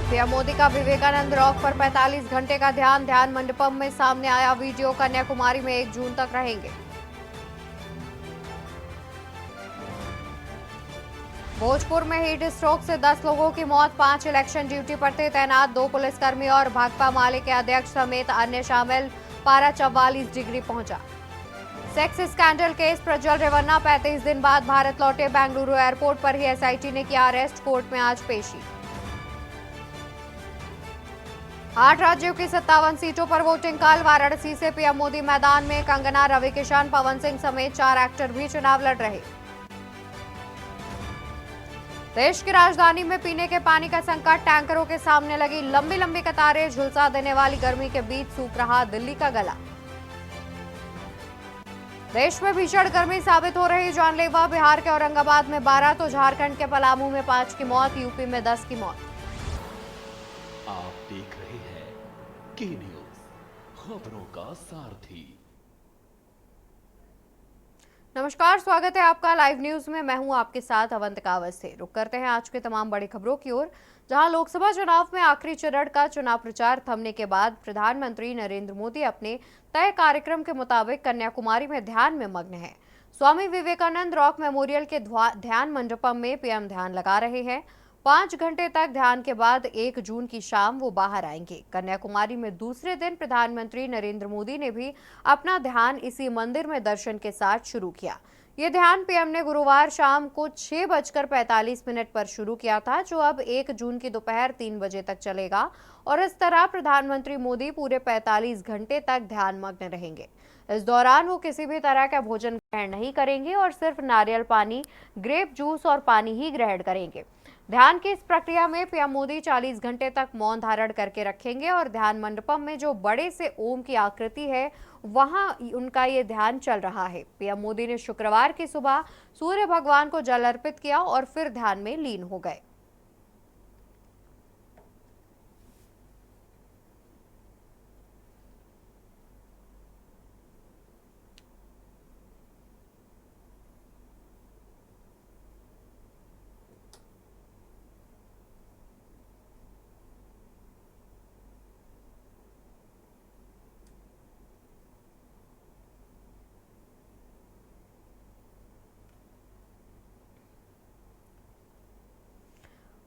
PM Modi का Vivekananda rock पर 45 घंटे का ध्यान मंडपम में सामने आया वीडियो। कन्याकुमारी में 1 जून तक रहेंगे। भोजपुर में हीट स्ट्रोक से 10 लोगों की मौत, 5 इलेक्शन ड्यूटी पर थे तैनात 2 पुलिसकर्मी और भाकपा माले के अध्यक्ष समेत अन्य शामिल। पारा 44 डिग्री पहुंचा। Sex scandal case Prajwal Revanna 35 दिन बाद भारत लौटे। बेंगलुरु एयरपोर्ट पर ही एसआईटी ने किया अरेस्ट। कोर्ट में आज पेशी। 8 राज्यों की 57 सीटों पर वोटिंग कल। वाराणसी से पीएम मोदी मैदान में। कंगना, रवि किशन, पवन सिंह समेत 4 एक्टर भी चुनाव लड़ रहे। देश की राजधानी में पीने के पानी का संकट, टैंकरों के सामने लगी लंबी लंबी कतारें। झुलसा देने वाली गर्मी के बीच सूख रहा दिल्ली का गला। देश में भीषण गर्मी साबित हो रही जानलेवा। बिहार के औरंगाबाद में 12 तो झारखंड के पलामू में 5 की मौत, यूपी में 10 की मौत। आप देख रहे हैं के न्यूज, खबरों का सारथी। नमस्कार, स्वागत है आपका लाइव न्यूज में। मैं हूं आपके साथ अवंतिका अवस्थी। रुक करते हैं आज के तमाम बड़ी खबरों की ओर, जहां लोकसभा चुनाव में आखिरी चरण का चुनाव प्रचार थमने के बाद प्रधानमंत्री नरेंद्र मोदी अपने तय कार्यक्रम के मुताबिक कन्याकुमारी में ध्यान में मग्न हैं। स्वामी विवेकानंद रॉक मेमोरियल के ध्यान मंडपम में पीएम ध्यान लगा रहे हैं। 5 घंटे तक ध्यान के बाद 1 जून की शाम वो बाहर आएंगे। कन्याकुमारी में दूसरे दिन प्रधानमंत्री नरेंद्र मोदी ने भी अपना ध्यान इसी मंदिर में दर्शन के साथ शुरू किया। ये ध्यान पीएम ने गुरुवार शाम को 6:45 पर शुरू किया था, जो अब 1 जून की दोपहर 3 बजे तक चलेगा। और इस तरह प्रधानमंत्री मोदी पूरे 45 घंटे तक ध्यान मग्न रहेंगे। इस दौरान वो किसी भी तरह का भोजन ग्रहण नहीं करेंगे और सिर्फ नारियल पानी, ग्रेप जूस और पानी ही ग्रहण करेंगे। ध्यान की इस प्रक्रिया में पीएम मोदी 40 घंटे तक मौन धारण करके रखेंगे और ध्यान मंडपम में जो बड़े से ओम की आकृति है, वहां उनका ये ध्यान चल रहा है। पीएम मोदी ने शुक्रवार की सुबह सूर्य भगवान को जल अर्पित किया और फिर ध्यान में लीन हो गए।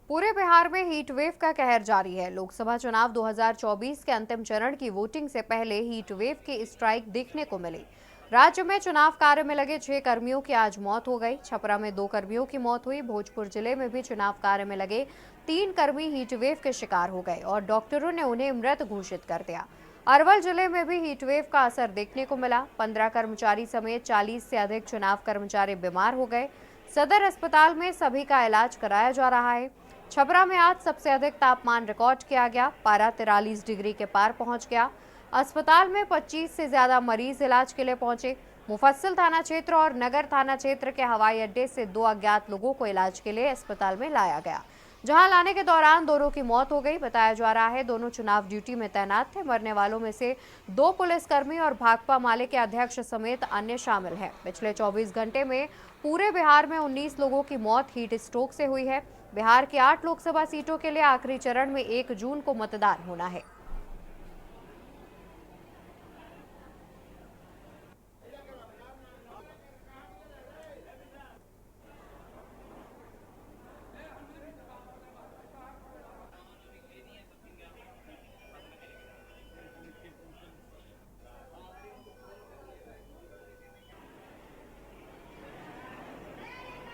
पूरे बिहार में हीट वेव का कहर जारी है। लोकसभा चुनाव 2024 के अंतिम चरण की वोटिंग से पहले हीट वेव की स्ट्राइक देखने को मिली। राज्य में चुनाव कार्य में लगे 6 कर्मियों की आज मौत हो गई। छपरा में 2 कर्मियों की मौत हुई। भोजपुर जिले में भी चुनाव कार्य में लगे 3 कर्मी हीट वेव के शिकार हो गए और डॉक्टरों ने उन्हें मृत घोषित कर दिया। अरवल जिले में भी हीट वेव का असर देखने को मिला। 15 कर्मचारी समेत 40 से अधिक चुनाव कर्मचारी बीमार हो गए। सदर अस्पताल में सभी का इलाज कराया जा रहा है। छपरा में आज सबसे अधिक तापमान रिकॉर्ड किया गया। पारा 43 डिग्री के पार पहुंच गया। अस्पताल में 25 से ज्यादा मरीज इलाज के लिए पहुंचे। मुफस्सिल थाना क्षेत्र और नगर थाना क्षेत्र के हवाई अड्डे से 2 अज्ञात लोगों को इलाज के लिए अस्पताल में लाया गया, जहां लाने के दौरान दोनों की मौत हो गई। बताया जा रहा है दोनों चुनाव ड्यूटी में तैनात थे। मरने वालों में से 2 पुलिसकर्मी और भाकपा माले के अध्यक्ष समेत अन्य शामिल हैं। पिछले 24 घंटे में पूरे बिहार में 19 लोगों की मौत हीट स्ट्रोक से हुई है। बिहार की 8 लोकसभा सीटों के लिए आखिरी चरण में 1 जून को मतदान होना है।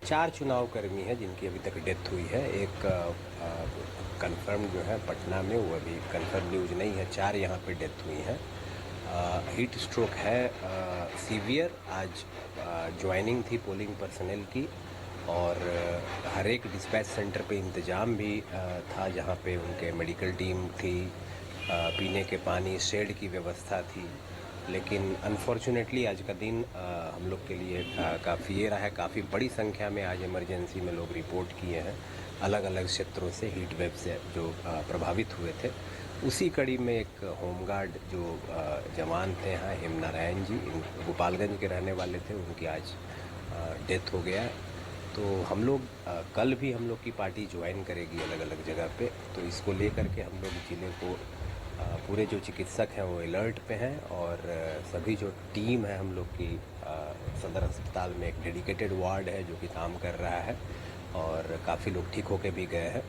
चार चुनाव कर्मी हैं जिनकी अभी तक डेथ हुई है। एक कंफर्म जो है पटना में, वो अभी कंफर्म न्यूज नहीं है। 4 यहाँ पे डेथ हुई हैं। हीट स्ट्रोक है सीवियर। आज ज्वाइनिंग थी पोलिंग पर्सनल की और हर एक डिस्पैच सेंटर पे इंतज़ाम भी था, जहाँ पे उनके मेडिकल टीम थी, पीने के पानी, शेड की व्यवस्था थी। लेकिन अनफॉर्चुनेटली आज का दिन हम लोग के लिए काफ़ी ये रहा है। काफ़ी बड़ी संख्या में आज इमरजेंसी में लोग रिपोर्ट किए हैं अलग अलग क्षेत्रों से हीट वेव से जो प्रभावित हुए थे। उसी कड़ी में एक होमगार्ड जो जवान थे यहाँ, हेमनारायण जी, गोपालगंज के रहने वाले थे, उनकी आज डेथ हो गया। तो हम लोग कल भी हम लोग की पार्टी ज्वाइन करेगी अलग अलग जगह पे। तो इसको लेकर के हम लोग ज़िले को पूरे जो चिकित्सक हैं वो अलर्ट पे हैं, और सभी जो टीम है हम लोग की सदर अस्पताल में एक डेडिकेटेड वार्ड है जो कि काम कर रहा है, और काफ़ी लोग ठीक होके भी गए हैं।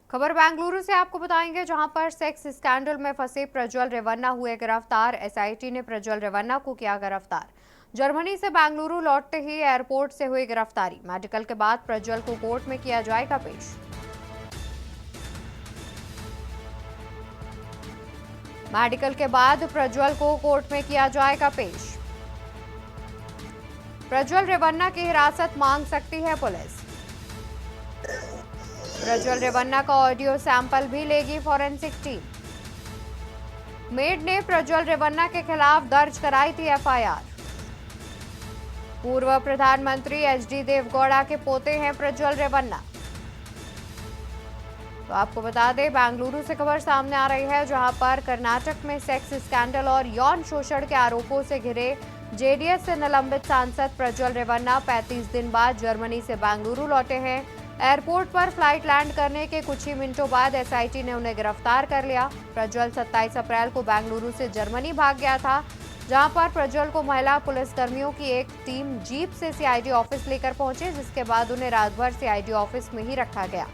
खबर बेंगलुरु से आपको बताएंगे, जहां पर सेक्स स्कैंडल में फंसे प्रज्वल रेवन्ना हुए गिरफ्तार। एसआईटी ने प्रज्वल रेवन्ना को किया गिरफ्तार। जर्मनी से बेंगलुरु लौटते ही एयरपोर्ट से हुई गिरफ्तारी। मेडिकल के बाद प्रज्वल को कोर्ट में किया जाएगा पेश। मेडिकल के बाद प्रज्वल को कोर्ट में किया जाएगा पेश। प्रज्वल रेवन्ना की हिरासत मांग सकती है पुलिस। प्रज्वल रेवन्ना का ऑडियो सैंपल भी लेगी फॉरेंसिक टीम। मेड ने प्रज्वल रेवन्ना के खिलाफ दर्ज कराई थी एफआईआर। पूर्व प्रधानमंत्री एचडी देवगौड़ा के पोते हैं प्रज्वल रेवन्ना। तो आपको बता दें, बेंगलुरु से खबर सामने आ रही है, जहां पर कर्नाटक में सेक्स स्कैंडल और यौन शोषण के आरोपों से घिरे जेडीएस से निलंबित सांसद प्रज्वल रेवन्ना 35 दिन बाद जर्मनी से बेंगलुरु लौटे हैं। एयरपोर्ट पर फ्लाइट लैंड करने के कुछ ही मिनटों बाद एसआईटी ने उन्हें गिरफ्तार कर लिया। प्रज्वल 27 अप्रैल को बेंगलुरु से जर्मनी भाग गया था, जहां पर प्रज्वल को महिला पुलिसकर्मियों की एक टीम जीप से सीआईडी ऑफिस लेकर पहुंचे, जिसके बाद उन्हें रात भर सीआईडी ऑफिस में ही रखा गया।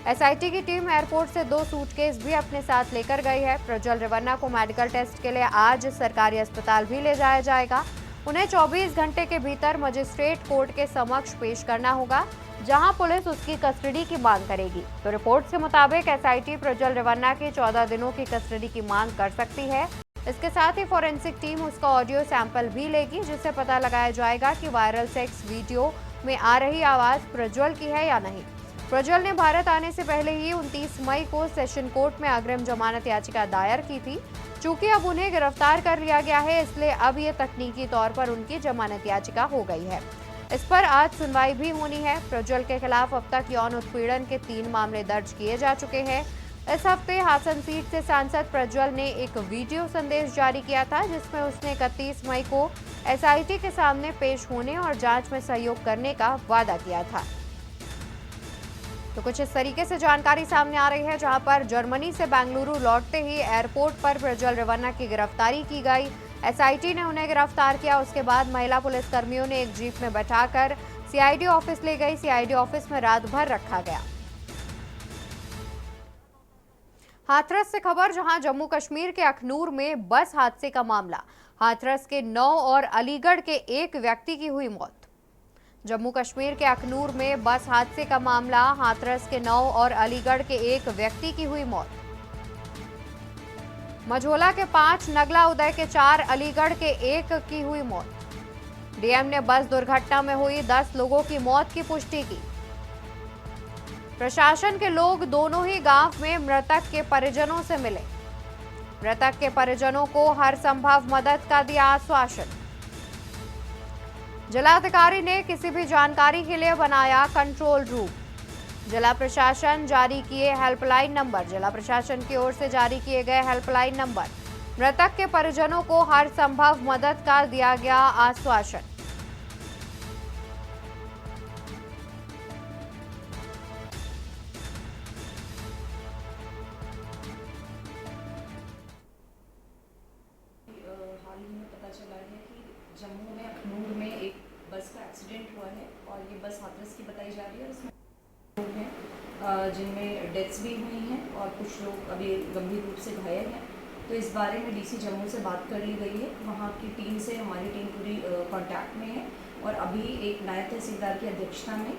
एसआईटी की टीम एयरपोर्ट से 2 सूटकेस भी अपने साथ लेकर गई है। प्रज्वल रेवन्ना को मेडिकल टेस्ट के लिए आज सरकारी अस्पताल भी ले जाया जाएगा। उन्हें 24 घंटे के भीतर मजिस्ट्रेट कोर्ट के समक्ष पेश करना होगा, जहां पुलिस उसकी कस्टडी की मांग करेगी। तो रिपोर्ट के मुताबिक एसआईटी प्रज्वल रेवन्ना की 14 दिनों की कस्टडी की मांग कर सकती है। इसके साथ ही फॉरेंसिक टीम उसका ऑडियो सैंपल भी लेगी, जिससे पता लगाया जाएगा कि वायरल सेक्स वीडियो में आ रही आवाज प्रज्वल की है या नहीं। प्रज्वल ने भारत आने से पहले ही 29 मई को सेशन कोर्ट में अग्रिम जमानत याचिका दायर की थी। चूंकि अब उन्हें गिरफ्तार कर लिया गया है, इसलिए अब ये तकनीकी तौर पर उनकी जमानत याचिका हो गई है। इस पर आज सुनवाई भी होनी है। प्रज्वल के खिलाफ अब तक यौन उत्पीड़न के 3 मामले दर्ज किए जा चुके हैं। इस हफ्ते हासन सीट से सांसद प्रज्वल ने एक वीडियो संदेश जारी किया था, जिसमें उसने 31 मई को एसआईटी के सामने पेश होने और जांच में सहयोग करने का वादा किया था। तो कुछ इस तरीके से जानकारी सामने आ रही है, जहां पर जर्मनी से बेंगलुरु लौटते ही एयरपोर्ट पर प्रज्वल रेवन्ना की गिरफ्तारी की गई। एसआईटी ने उन्हें गिरफ्तार किया। उसके बाद महिला पुलिसकर्मियों ने एक जीप में बैठाकर सीआईडी ऑफिस ले गई। सीआईडी ऑफिस में रात भर रखा गया। हाथरस से खबर, जहां जम्मू कश्मीर के अखनूर में बस हादसे का मामला। हाथरस के 9 और अलीगढ़ के 1 व्यक्ति की हुई मौत। जम्मू कश्मीर के अखनूर में बस हादसे का मामला। हाथरस के 9 और अलीगढ़ के 1 व्यक्ति की हुई मौत। मझोला के 5, नगला उदय के 4, अलीगढ़ के 1 की हुई मौत। डीएम ने बस दुर्घटना में हुई 10 लोगों की मौत की पुष्टि की। प्रशासन के लोग दोनों ही गांव में मृतक के परिजनों से मिले। मृतक के परिजनों को हर संभव मदद का दिया आश्वासन। जिलाधिकारी ने किसी भी जानकारी के लिए बनाया कंट्रोल रूम। जिला प्रशासन जारी किए हेल्पलाइन नंबर। जिला प्रशासन की ओर से जारी किए गए हेल्पलाइन नंबर। मृतक के परिजनों को हर संभव मदद का दिया गया आश्वासन। हाल ही में पता चला है कि जम्मू में अखनूर में एक बस का एक्सीडेंट हुआ है और ये बस हाथरस की बताई जा रही है। इसमें लोग हैं जिनमें डेथ्स भी हुई हैं और कुछ लोग अभी गंभीर रूप से घायल हैं। तो इस बारे में डीसी जम्मू से बात कर ली गई है। वहाँ की टीम से हमारी टीम पूरी कांटेक्ट में है और अभी एक नायब तहसीलदार की अध्यक्षता में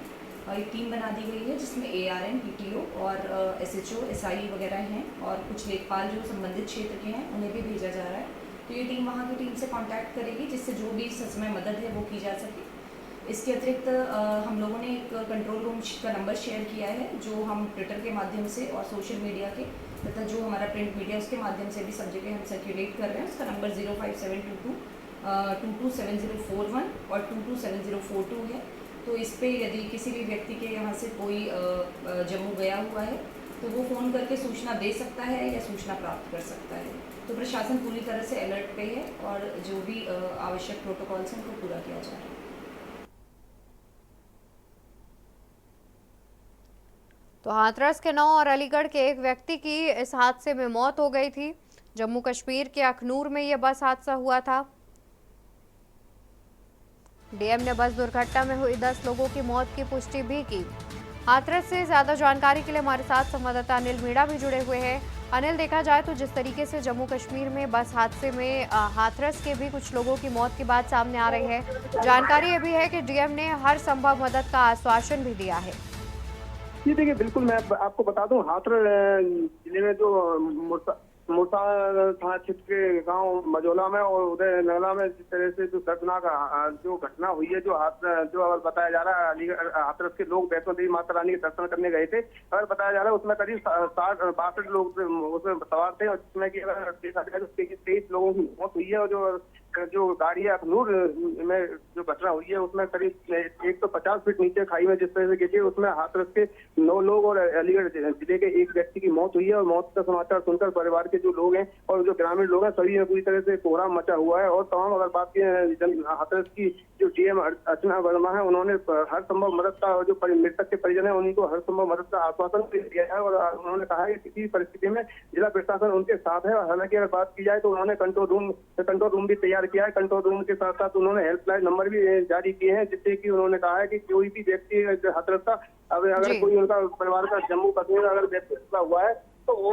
एक टीम बना दी गई है, जिसमें ARN, PTO और SHO, SI वगैरह हैं और कुछ लेखपाल जो संबंधित क्षेत्र के हैं उन्हें भी भेजा जा रहा है। तो ये टीम वहाँ की टीम से कांटेक्ट करेगी, जिससे जो भी ससमय मदद है वो की जा सके। इसके अतिरिक्त हम लोगों ने एक कंट्रोल रूम का नंबर शेयर किया है, जो हम ट्विटर के माध्यम से और सोशल मीडिया के तथा जो हमारा प्रिंट मीडिया उसके माध्यम से भी सब जगह हम सर्कुलेट कर रहे हैं। उसका नंबर 05722 227041 और 227042 है। तो इस पे यदि किसी भी व्यक्ति के यहाँ से कोई जम्मू गया हुआ है तो वो फ़ोन करके सूचना दे सकता है या सूचना प्राप्त कर सकता है। तो प्रशासन पूरी तरह से अलर्ट पे है और जो भी आवश्यक प्रोटोकॉल्स हैं उनको पूरा किया जा रहा है। तो हाथरस के 9 और अलीगढ़ के एक व्यक्ति की इस हादसे में मौत हो गई थी। जम्मू कश्मीर के अखनूर में यह बस हादसा हुआ था। डीएम ने बस दुर्घटना में हुई 10 लोगों की मौत की पुष्टि भी की। हाथरस से ज्यादा जानकारी के लिए हमारे साथ संवाददाता अनिल मीणा भी जुड़े हुए हैं। अनिल, देखा जाए तो जिस तरीके से जम्मू कश्मीर में बस हादसे में हाथरस के भी कुछ लोगों की मौत की बात सामने आ रही है। जानकारी ये भी है कि डीएम ने हर संभव मदद का आश्वासन भी दिया है। जी देखिए, बिल्कुल मैं आपको बता दूं, हाथरस जिले में जो मोरसा थाना क्षेत्र के गांव मजोला में और उदय नगला में जिस तरह से जो दर्दनाक जो घटना हुई है, जो अगर बताया जा रहा है, अलीगढ़ हाथरस के लोग वैष्णो देवी माता रानी के दर्शन करने गए थे। अगर बताया जा रहा है उसमें करीब 60-62 लोग उसमें सवार थे और जिसमें कि अगर देखा जाए तो 23 लोगों की मौत हुई है और जो गाड़ी है अखनूर में जो घटना हुई है उसमें करीब 150 फीट नीचे खाई में जिस तरह से गिरी, उसमें हाथरस के 9 लोग और अलीगढ़ जिले के एक व्यक्ति की मौत हुई है। और मौत का समाचार सुनकर परिवार के जो लोग हैं और जो ग्रामीण लोग हैं सभी में पूरी तरह से कोहराम मचा हुआ है। और तमाम अगर बात की हाथरस की जो डीएम अर्चना वर्मा है, उन्होंने हर संभव मदद का, जो मृतक के परिजन है उन्हीं को हर संभव मदद का आश्वासन दिया है और उन्होंने कहा है कि किसी परिस्थिति में जिला प्रशासन उनके साथ है। हालांकि अगर बात की जाए तो उन्होंने कंट्रोल रूम भी तैयार किया है। कंट्रोल रूम के साथ साथ उन्होंने हेल्पलाइन नंबर भी जारी किए हैं, जिससे कि उन्होंने कहा है कि कोई भी व्यक्ति हाथरस का अगर कोई उनका परिवार का जम्मू कश्मीर अगर व्यक्ति हुआ है तो वो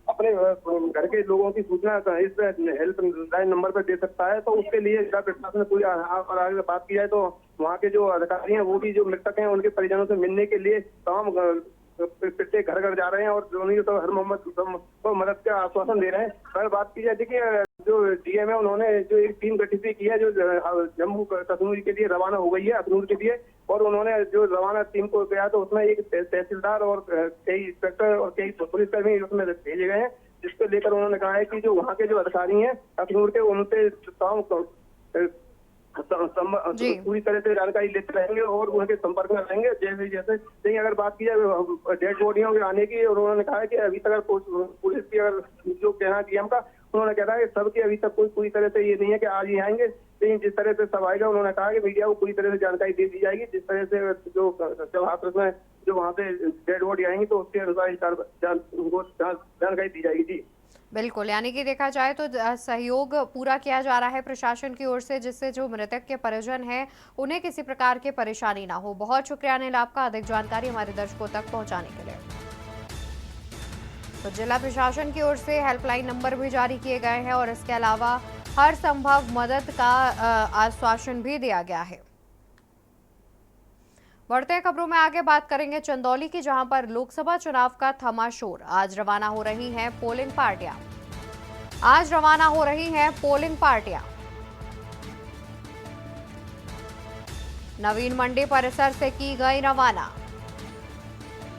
अपने घर के लोगों की सूचना इस हेल्पलाइन नंबर पर दे सकता है। तो उसके लिए जिला प्रशासन पूरी अगर बात की जाए तो वहाँ के जो अधिकारी हैं वो भी जो मृतक हैं उनके परिजनों से मिलने के लिए तमाम प्रत्येक घर घर जा रहे हैं और उन्हीं तो हर मदद का आश्वासन दे रहे हैं। अगर बात की जाए, देखिए जो डीएम है उन्होंने जो एक टीम गठित की है जो जम्मू कश्मीर के लिए रवाना हो गई है अखनूर के लिए, और उन्होंने जो रवाना टीम को गया तो उसमें एक तहसीलदार और कई इंस्पेक्टर और कई पुलिसकर्मी उसमें भेजे गए हैं, जिसको लेकर उन्होंने कहा है कि जो वहाँ के जो अधिकारी हैं अखनूर के उनसे पूरी तरह से जानकारी लेते रहेंगे और उनके संपर्क में रहेंगे। जैसे लेकिन अगर बात की जाए डेड बॉडियों के आने की, और उन्होंने कहा है कि अभी तक पुलिस की अगर जो कहना डीएम का, उन्होंने कहा है कि सबकी अभी तक कोई पूरी तरह से ये नहीं है कि आज ही आएंगे, लेकिन जिस तरह से सब आएगा उन्होंने कहा कि मीडिया को पूरी तरह से जानकारी दे दी जाएगी। जिस तरह से जो हाथरस में जो वहाँ से डेड बॉडी आएंगी तो उसके अनुसार उनको जानकारी दी जाएगी। जी बिल्कुल, यानी कि देखा जाए तो सहयोग पूरा किया जा रहा है प्रशासन की ओर से, जिससे जो मृतक के परिजन हैं उन्हें किसी प्रकार की परेशानी ना हो। बहुत शुक्रिया अनिल आपका अधिक जानकारी हमारे दर्शकों तक पहुंचाने के लिए। तो जिला प्रशासन की ओर से हेल्पलाइन नंबर भी जारी किए गए हैं और इसके अलावा हर संभव मदद का आश्वासन भी दिया गया है। बढ़ते हैं खबरों में आगे, बात करेंगे चंदौली की, जहां पर लोकसभा चुनाव का थमा शोर। आज रवाना हो रही हैं पोलिंग पार्टियां। नवीन मंडी परिसर से की गई रवाना।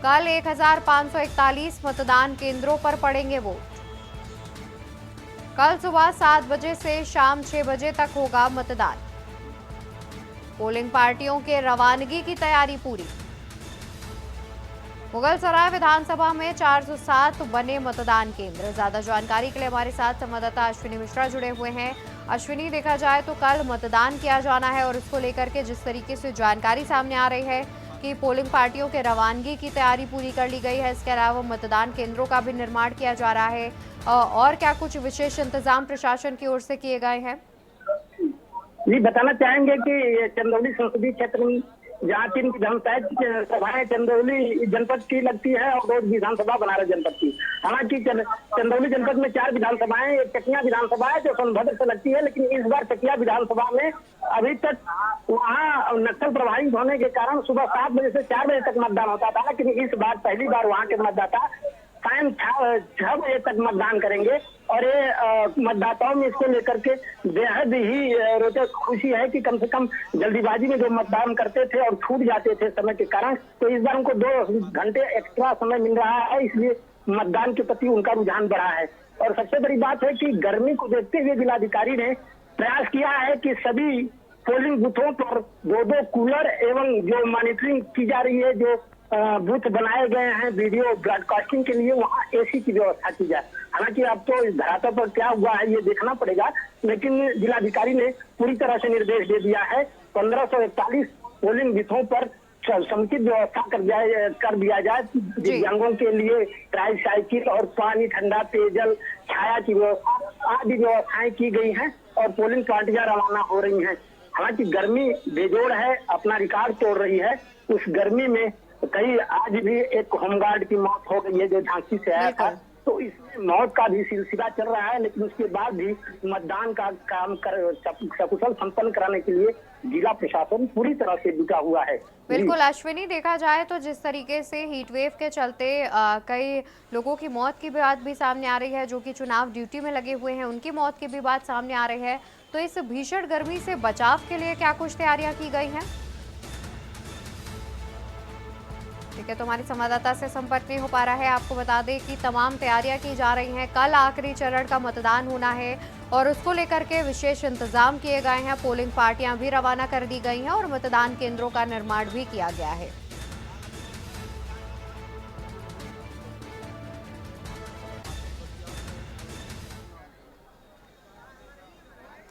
कल 1541 मतदान केंद्रों पर पड़ेंगे वोट। कल सुबह 7 बजे से शाम 6 बजे तक होगा मतदान। पोलिंग पार्टियों के रवानगी की तैयारी पूरी। मुगलसराय विधानसभा में 407 बने मतदान केंद्र। ज्यादा जानकारी के लिए हमारे साथ संवाददाता अश्विनी मिश्रा जुड़े हुए हैं। अश्विनी, देखा जाए तो कल मतदान किया जाना है और इसको लेकर के जिस तरीके से जानकारी सामने आ रही है कि पोलिंग पार्टियों के रवानगी की तैयारी पूरी कर ली गई है, इसके अलावा मतदान केंद्रों का भी निर्माण किया जा रहा है, और क्या कुछ विशेष इंतजाम प्रशासन की ओर से किए गए हैं? जी, बताना चाहेंगे कि चंदौली संसदीय क्षेत्र में जहाँ 3 विधानसभा सभाएं चंदौली जनपद की लगती है और 2 विधानसभा बनारस जनपद की। हालांकि चंदौली जनपद में 4 विधानसभाएं, एक चकिया विधानसभा है जो सोनभद्र से लगती है, लेकिन इस बार चकिया विधानसभा में अभी तक वहाँ नक्सल प्रभावित होने के कारण सुबह 7 बजे से 4 बजे तक मतदान होता था, लेकिन इस बार पहली बार वहाँ के मतदाता शाम 6 बजे तक मतदान करेंगे। और ये मतदाताओं में इसको लेकर के बेहद ही रोचक खुशी है कि कम से कम जल्दीबाजी में जो मतदान करते थे और छूट जाते थे समय के कारण, तो इस बार उनको 2 घंटे एक्स्ट्रा समय मिल रहा है, इसलिए मतदान के प्रति उनका रुझान बढ़ा है। और सबसे बड़ी बात है कि गर्मी को देखते हुए जिलाधिकारी ने प्रयास किया है कि सभी पोलिंग बूथों पर 2-2 कूलर एवं जो मॉनिटरिंग की जा रही है, जो बूथ बनाए गए हैं वीडियो ब्रॉडकास्टिंग के लिए, वहाँ एसी की व्यवस्था की जाए। हालांकि अब तो इस धरातल पर क्या हुआ है ये देखना पड़ेगा, लेकिन जिलाधिकारी ने पूरी तरह से निर्देश दे दिया है 1541 पोलिंग बूथों पर समुचित व्यवस्था कर दिया जाए। दिव्यांगों के लिए ट्राईसाइकिल और पानी, ठंडा पेयजल, छाया की व्यवस्था आदि व्यवस्थाएं की गई हैं और पोलिंग पार्टियां रवाना हो रही हैं। हालांकि गर्मी बेजोड़ है, अपना रिकॉर्ड तोड़ रही है। उस गर्मी में कई आज भी एक होमगार्ड की मौत हो गई है जो झांसी से आया था, तो इसमें मौत का भी सिलसिला चल रहा है। लेकिन उसके बाद भी मतदान का काम सकुशल संपन्न कराने के लिए जिला प्रशासन पूरी तरह से जुटा हुआ है। बिल्कुल अश्विनी, देखा जाए तो जिस तरीके से हीट वेव के चलते कई लोगों की मौत की बात भी सामने आ रही है, जो कि चुनाव ड्यूटी में लगे हुए हैं, उनकी मौत की भी बात सामने आ रही है। तो इस भीषण गर्मी से बचाव के लिए क्या कुछ तैयारियां की गई हैं? ठीक है, तो हमारे संवाददाता से संपर्क नहीं हो पा रहा है। आपको बता दें कि तमाम तैयारियां की जा रही हैं। कल आखिरी चरण का मतदान होना है और उसको लेकर के विशेष इंतजाम किए गए हैं। पोलिंग पार्टियां भी रवाना कर दी गई हैं और मतदान केंद्रों का निर्माण भी किया गया है।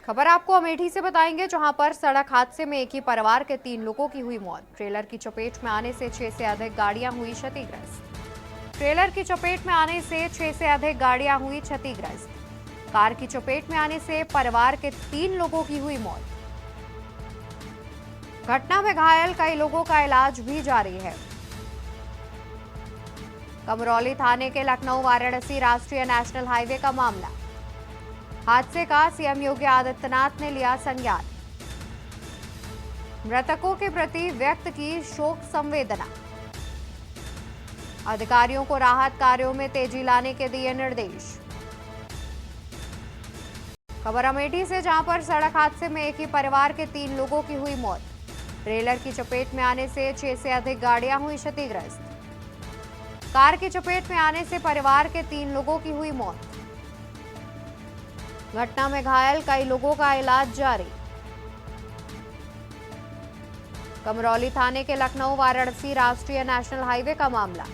खबर आपको अमेठी से बताएंगे, जहां पर सड़क हादसे में एक ही परिवार के 3 लोगों की हुई मौत। ट्रेलर की चपेट में आने से 6 से अधिक गाड़ियां हुई क्षतिग्रस्त। ट्रेलर की चपेट में आने से 6 से अधिक गाड़ियां हुई क्षतिग्रस्त। कार की चपेट में आने से परिवार के 3 लोगों की हुई मौत। घटना में घायल कई लोगों का इलाज भी जारी है। कमरौली थाने के लखनऊ वाराणसी राष्ट्रीय नेशनल हाईवे का मामला। हादसे का सीएम योगी आदित्यनाथ ने लिया संज्ञान। मृतकों के प्रति व्यक्त की शोक संवेदना। अधिकारियों को राहत कार्यों में तेजी लाने के दिए निर्देश। खबर अमेठी से, जहां पर सड़क हादसे में एक ही परिवार के 3 लोगों की हुई मौत। ट्रेलर की चपेट में आने से 6 से अधिक गाड़ियां हुई क्षतिग्रस्त। कार की चपेट में आने से परिवार के 3 लोगों की हुई मौत। घटना में घायल कई लोगों का इलाज जारी। कमरौली थाने के लखनऊ वाराणसी राष्ट्रीय नेशनल हाईवे का मामला।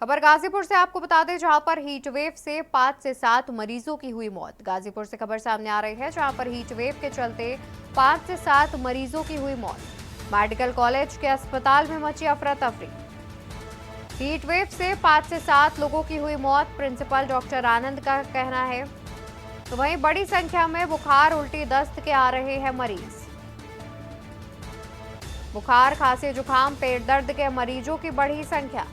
खबर गाजीपुर से आपको बता दें, जहां पर हीट वेव से 5 से 7 मरीजों की हुई मौत। गाजीपुर से खबर सामने आ रही है, जहां पर हीट वेव के चलते 5 से 7 मरीजों की हुई मौत। मेडिकल कॉलेज के अस्पताल में मची अफरा तफरी। हीट वेव से 5 से 7 लोगों की हुई मौत, प्रिंसिपल डॉक्टर आनंद का कहना है। तो वहीं बड़ी संख्या में बुखार, उल्टी, दस्त के आ रहे हैं मरीज। बुखार, खांसी, जुकाम, पेट दर्द के मरीजों की बढ़ी संख्या।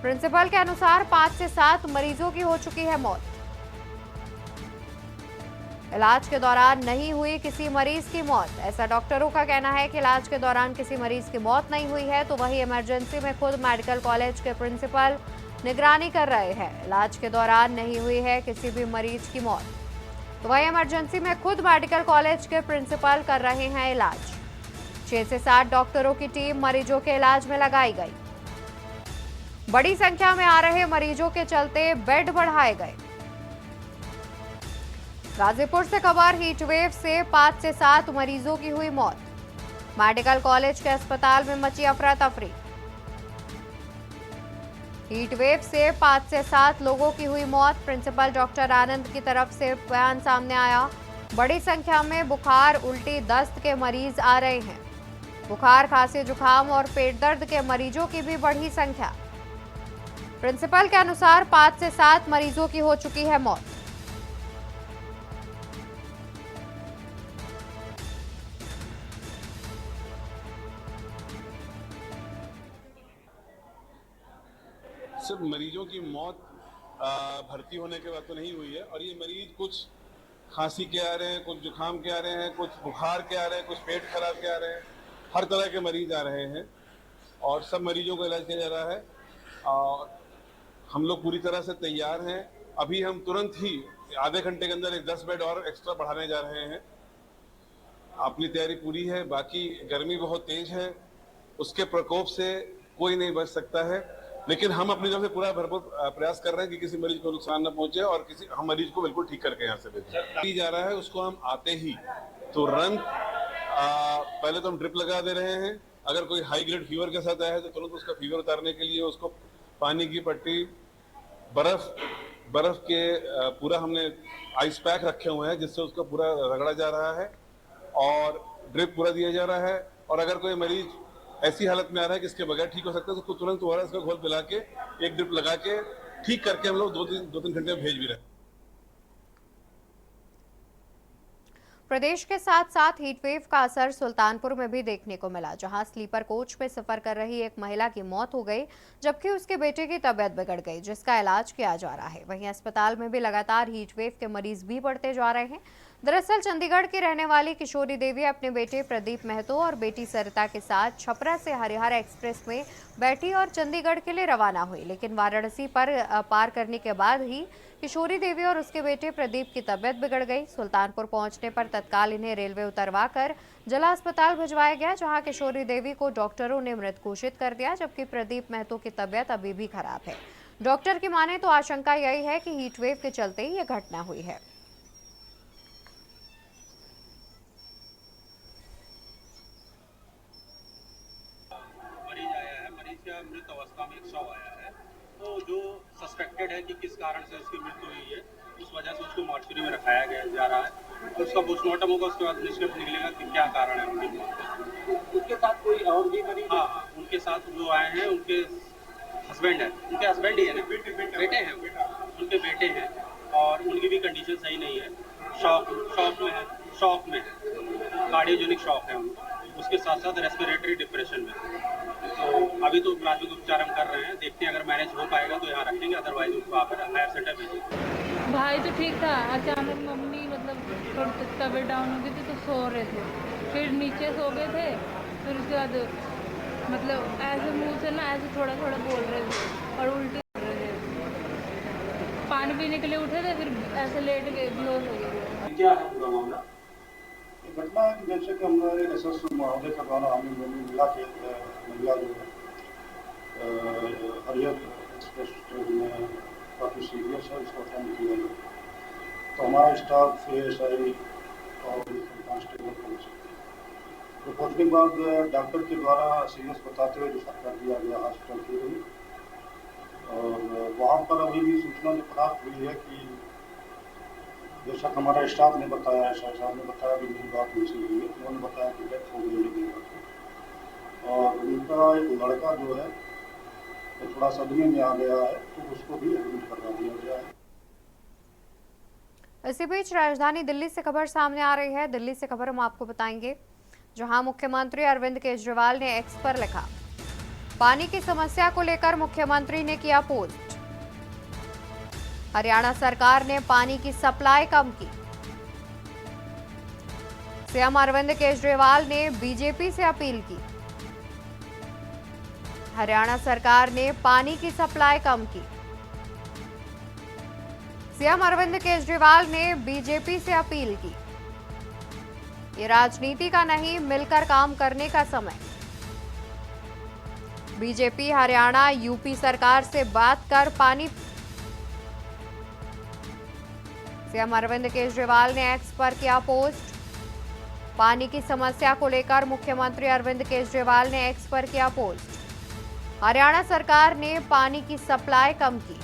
प्रिंसिपल के अनुसार 5 से 7 मरीजों की हो चुकी है मौत। इलाज के दौरान नहीं हुई किसी मरीज की मौत। ऐसा डॉक्टरों का कहना है कि इलाज के दौरान किसी मरीज की मौत नहीं हुई है। तो वहीं इमरजेंसी में खुद मेडिकल कॉलेज के प्रिंसिपल निगरानी कर रहे हैं। इलाज के दौरान नहीं हुई है किसी भी मरीज की मौत। तो वहीं इमरजेंसी में खुद मेडिकल कॉलेज के प्रिंसिपल कर रहे हैं इलाज। 6 से 7 डॉक्टरों की टीम मरीजों के इलाज में लगाई गई। बड़ी संख्या में आ रहे मरीजों के चलते बेड बढ़ाए गए। गाजीपुर से खबर, हीट वेव से 5 से 7 मरीजों की हुई मौत। मेडिकल कॉलेज के अस्पताल में मची अफरा तफरी। हीट वेव से 5 से 7 लोगों की हुई मौत। प्रिंसिपल डॉक्टर आनंद की तरफ से बयान सामने आया। बड़ी संख्या में बुखार, उल्टी, दस्त के मरीज आ रहे हैं। बुखार, खांसी, जुकाम और पेट दर्द के मरीजों की भी बढ़ी संख्या। प्रिंसिपल के अनुसार 5 से 7 मरीजों की हो चुकी है मौत। सिर्फ मरीजों की मौत भर्ती होने के बाद तो नहीं हुई है, और ये मरीज कुछ खांसी के आ रहे हैं, कुछ जुकाम के आ रहे हैं, कुछ बुखार के आ रहे हैं, कुछ पेट खराब के आ रहे हैं। हर तरह के मरीज आ रहे हैं और सब मरीजों का इलाज किया जा रहा है। और हम लोग पूरी तरह से तैयार हैं। अभी हम तुरंत ही आधे घंटे के अंदर एक 10 बेड और एक्स्ट्रा बढ़ाने जा रहे हैं। अपनी तैयारी पूरी है। बाकी गर्मी बहुत तेज है, उसके प्रकोप से कोई नहीं बच सकता है, लेकिन हम अपनी तरफ से पूरा भरपूर प्रयास कर रहे हैं कि किसी मरीज को नुकसान न पहुंचे और हम मरीज को बिल्कुल ठीक करके यहाँ से भेजें। जा रहा है उसको हम आते ही तुरंत पहले तो हम ड्रिप लगा दे रहे हैं। अगर कोई हाई ग्रेड फीवर के साथ आया है तो तुरंत उसका फीवर उतारने के लिए उसको पानी की पट्टी, बर्फ के पूरा हमने आइस पैक रखे हुए हैं जिससे उसका पूरा रगड़ा जा रहा है और ड्रिप पूरा दिया जा रहा है। और अगर कोई मरीज ऐसी हालत में आ रहा है कि इसके बगैर ठीक हो सकता है तो उसको तुरंत ORS का घोल पिला के एक ड्रिप लगा के ठीक करके हम लोग 2-3 घंटे में भेज भी रहे हैं। प्रदेश के साथ साथ हीटवेव का असर सुल्तानपुर में भी देखने को मिला, जहां स्लीपर कोच में सफर कर रही एक महिला की मौत हो गई जबकि उसके बेटे की तबीयत बिगड़ गई, जिसका इलाज किया जा रहा है। वहीं अस्पताल में भी लगातार हीटवेव के मरीज भी बढ़ते जा रहे हैं। दरअसल चंडीगढ़ की रहने वाली किशोरी देवी अपने बेटे प्रदीप महतो और बेटी सरिता के साथ छपरा से हरिहर एक्सप्रेस में बैठी और चंडीगढ़ के लिए रवाना हुई, लेकिन वाराणसी पर पार करने के बाद ही किशोरी देवी और उसके बेटे प्रदीप की तबीयत बिगड़ गई। सुल्तानपुर पहुंचने पर तत्काल इन्हें रेलवे उतरवाकर जिला अस्पताल भिजवाया गया, जहां किशोरी देवी को डॉक्टरों ने मृत घोषित कर दिया, जबकि प्रदीप महतो की तबीयत अभी भी खराब है। डॉक्टर की माने तो आशंका यही है कि हीटवेव के चलते ही यह घटना हुई है। मृत अवस्था में एक शव आया है, तो जो सस्पेक्टेड है कि किस कारण से उसकी मृत्यु हुई है, उस वजह से उसको मॉर्चरी में रखाया गया जा रहा है और उसका पोस्टमार्टम होगा, उसके बाद निष्कर्ष निकलेगा कि क्या कारण है उनकी मौत। उनके साथ कोई और भी मरीज? हाँ, उनके साथ जो आए हैं उनके हस्बैंड है, उनके हस्बैंड ही है ना, बेटे हैं, उनके बेटे हैं और उनकी भी कंडीशन सही नहीं है, शॉक में है, कार्डियोजेनिक शॉक है उनको, उसके साथ साथ रेस्पिरेटरी डिप्रेशन में। तो अभी तो प्राथमिक उपचार हम कर रहे हैं, देखते हैं अगर मैनेज हो पाएगा तो यहाँ रखेंगे, अदरवाइज उसको आकर हायर सेंटर भेजेंगे। भाई तो ठीक था, अचानक मम्मी मतलब थोड़ी तबीयत डाउन हो गई थी तो सो रहे थे, फिर नीचे सो गए थे, फिर उसके बाद मतलब ऐसे मुंह से ना ऐसे थोड़ा थोड़ा बोल रहे थे और उल्टी कर रहे थे। पानी पीने के लिए उठे थे, फिर ऐसे लेट गए, बेहोश हो गए। क्या है पूरा मामला? घटना जैसे कि हमारे एसएस महोदय के द्वारा हमें मिला कि महिला जो है हरियर एक्सप्रेस ट्रेन में काफ़ी सीरियस है, इसको अटेंड किया गया। तो हमारा स्टाफ ASI और कांस्टेबल पहुँचे, तो पहुँचने के बाद डॉक्टर के द्वारा सीरियस बताते हुए रेफर कर दिया गया हॉस्पिटल के लिए। और वहाँ पर अभी भी सूचना जो प्राप्त हुई है कि जैसा हमारा स्टाफ ने बताया, साहब ने बताया कि मेरी बात उनसे हुई है, उन्होंने बताया कि डेथ हो गई लेकिन और उनका एक लड़का जो है तो थोड़ा सदमे में आ गया है, तो उसको भी एडमिट करवा दिया गया है। इसी बीच राजधानी दिल्ली से खबर सामने आ रही है। दिल्ली से खबर हम आपको बताएंगे, जहां मुख्यमंत्री अरविंद केजरीवाल ने एक्स पर लिखा, पानी की समस्या को लेकर मुख्यमंत्री ने किया पोस्ट। हरियाणा सरकार ने पानी की सप्लाई कम की। सीएम अरविंद केजरीवाल ने बीजेपी से अपील की। हरियाणा सरकार ने पानी की सप्लाई कम की। सीएम अरविंद केजरीवाल ने बीजेपी से अपील की। ये राजनीति का नहीं, मिलकर काम करने का समय। बीजेपी हरियाणा यूपी सरकार से बात कर पानी। सीएम अरविंद केजरीवाल ने एक्स पर किया पोस्ट। पानी की समस्या को लेकर मुख्यमंत्री अरविंद केजरीवाल ने एक्स पर किया पोस्ट। हरियाणा सरकार ने पानी की सप्लाई कम की।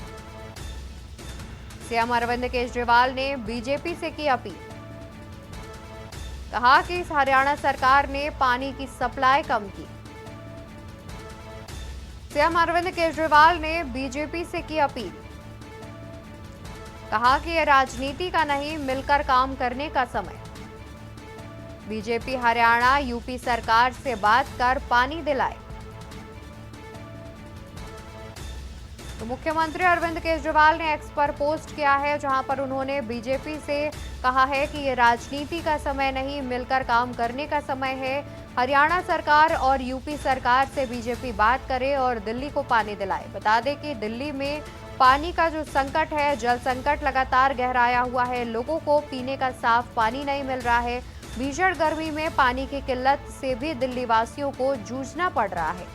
सीएम अरविंद केजरीवाल ने बीजेपी से की अपील। कहा कि हरियाणा सरकार ने पानी की सप्लाई कम की। सीएम अरविंद केजरीवाल ने बीजेपी से की अपील। कहा कि यह राजनीति का नहीं, मिलकर काम करने का समय। बीजेपी हरियाणा यूपी सरकार से बात कर पानी दिलाए। तो मुख्यमंत्री अरविंद केजरीवाल ने एक्स पर पोस्ट किया है, जहां पर उन्होंने बीजेपी से कहा है कि ये राजनीति का समय नहीं, मिलकर काम करने का समय है। हरियाणा सरकार और यूपी सरकार से बीजेपी बात करे और दिल्ली को पानी दिलाए। बता दें कि दिल्ली में पानी का जो संकट है, जल संकट लगातार गहराया हुआ है। लोगों को पीने का साफ पानी नहीं मिल रहा है। भीषण गर्मी में पानी की किल्लत से भी दिल्ली वासियों को जूझना पड़ रहा है।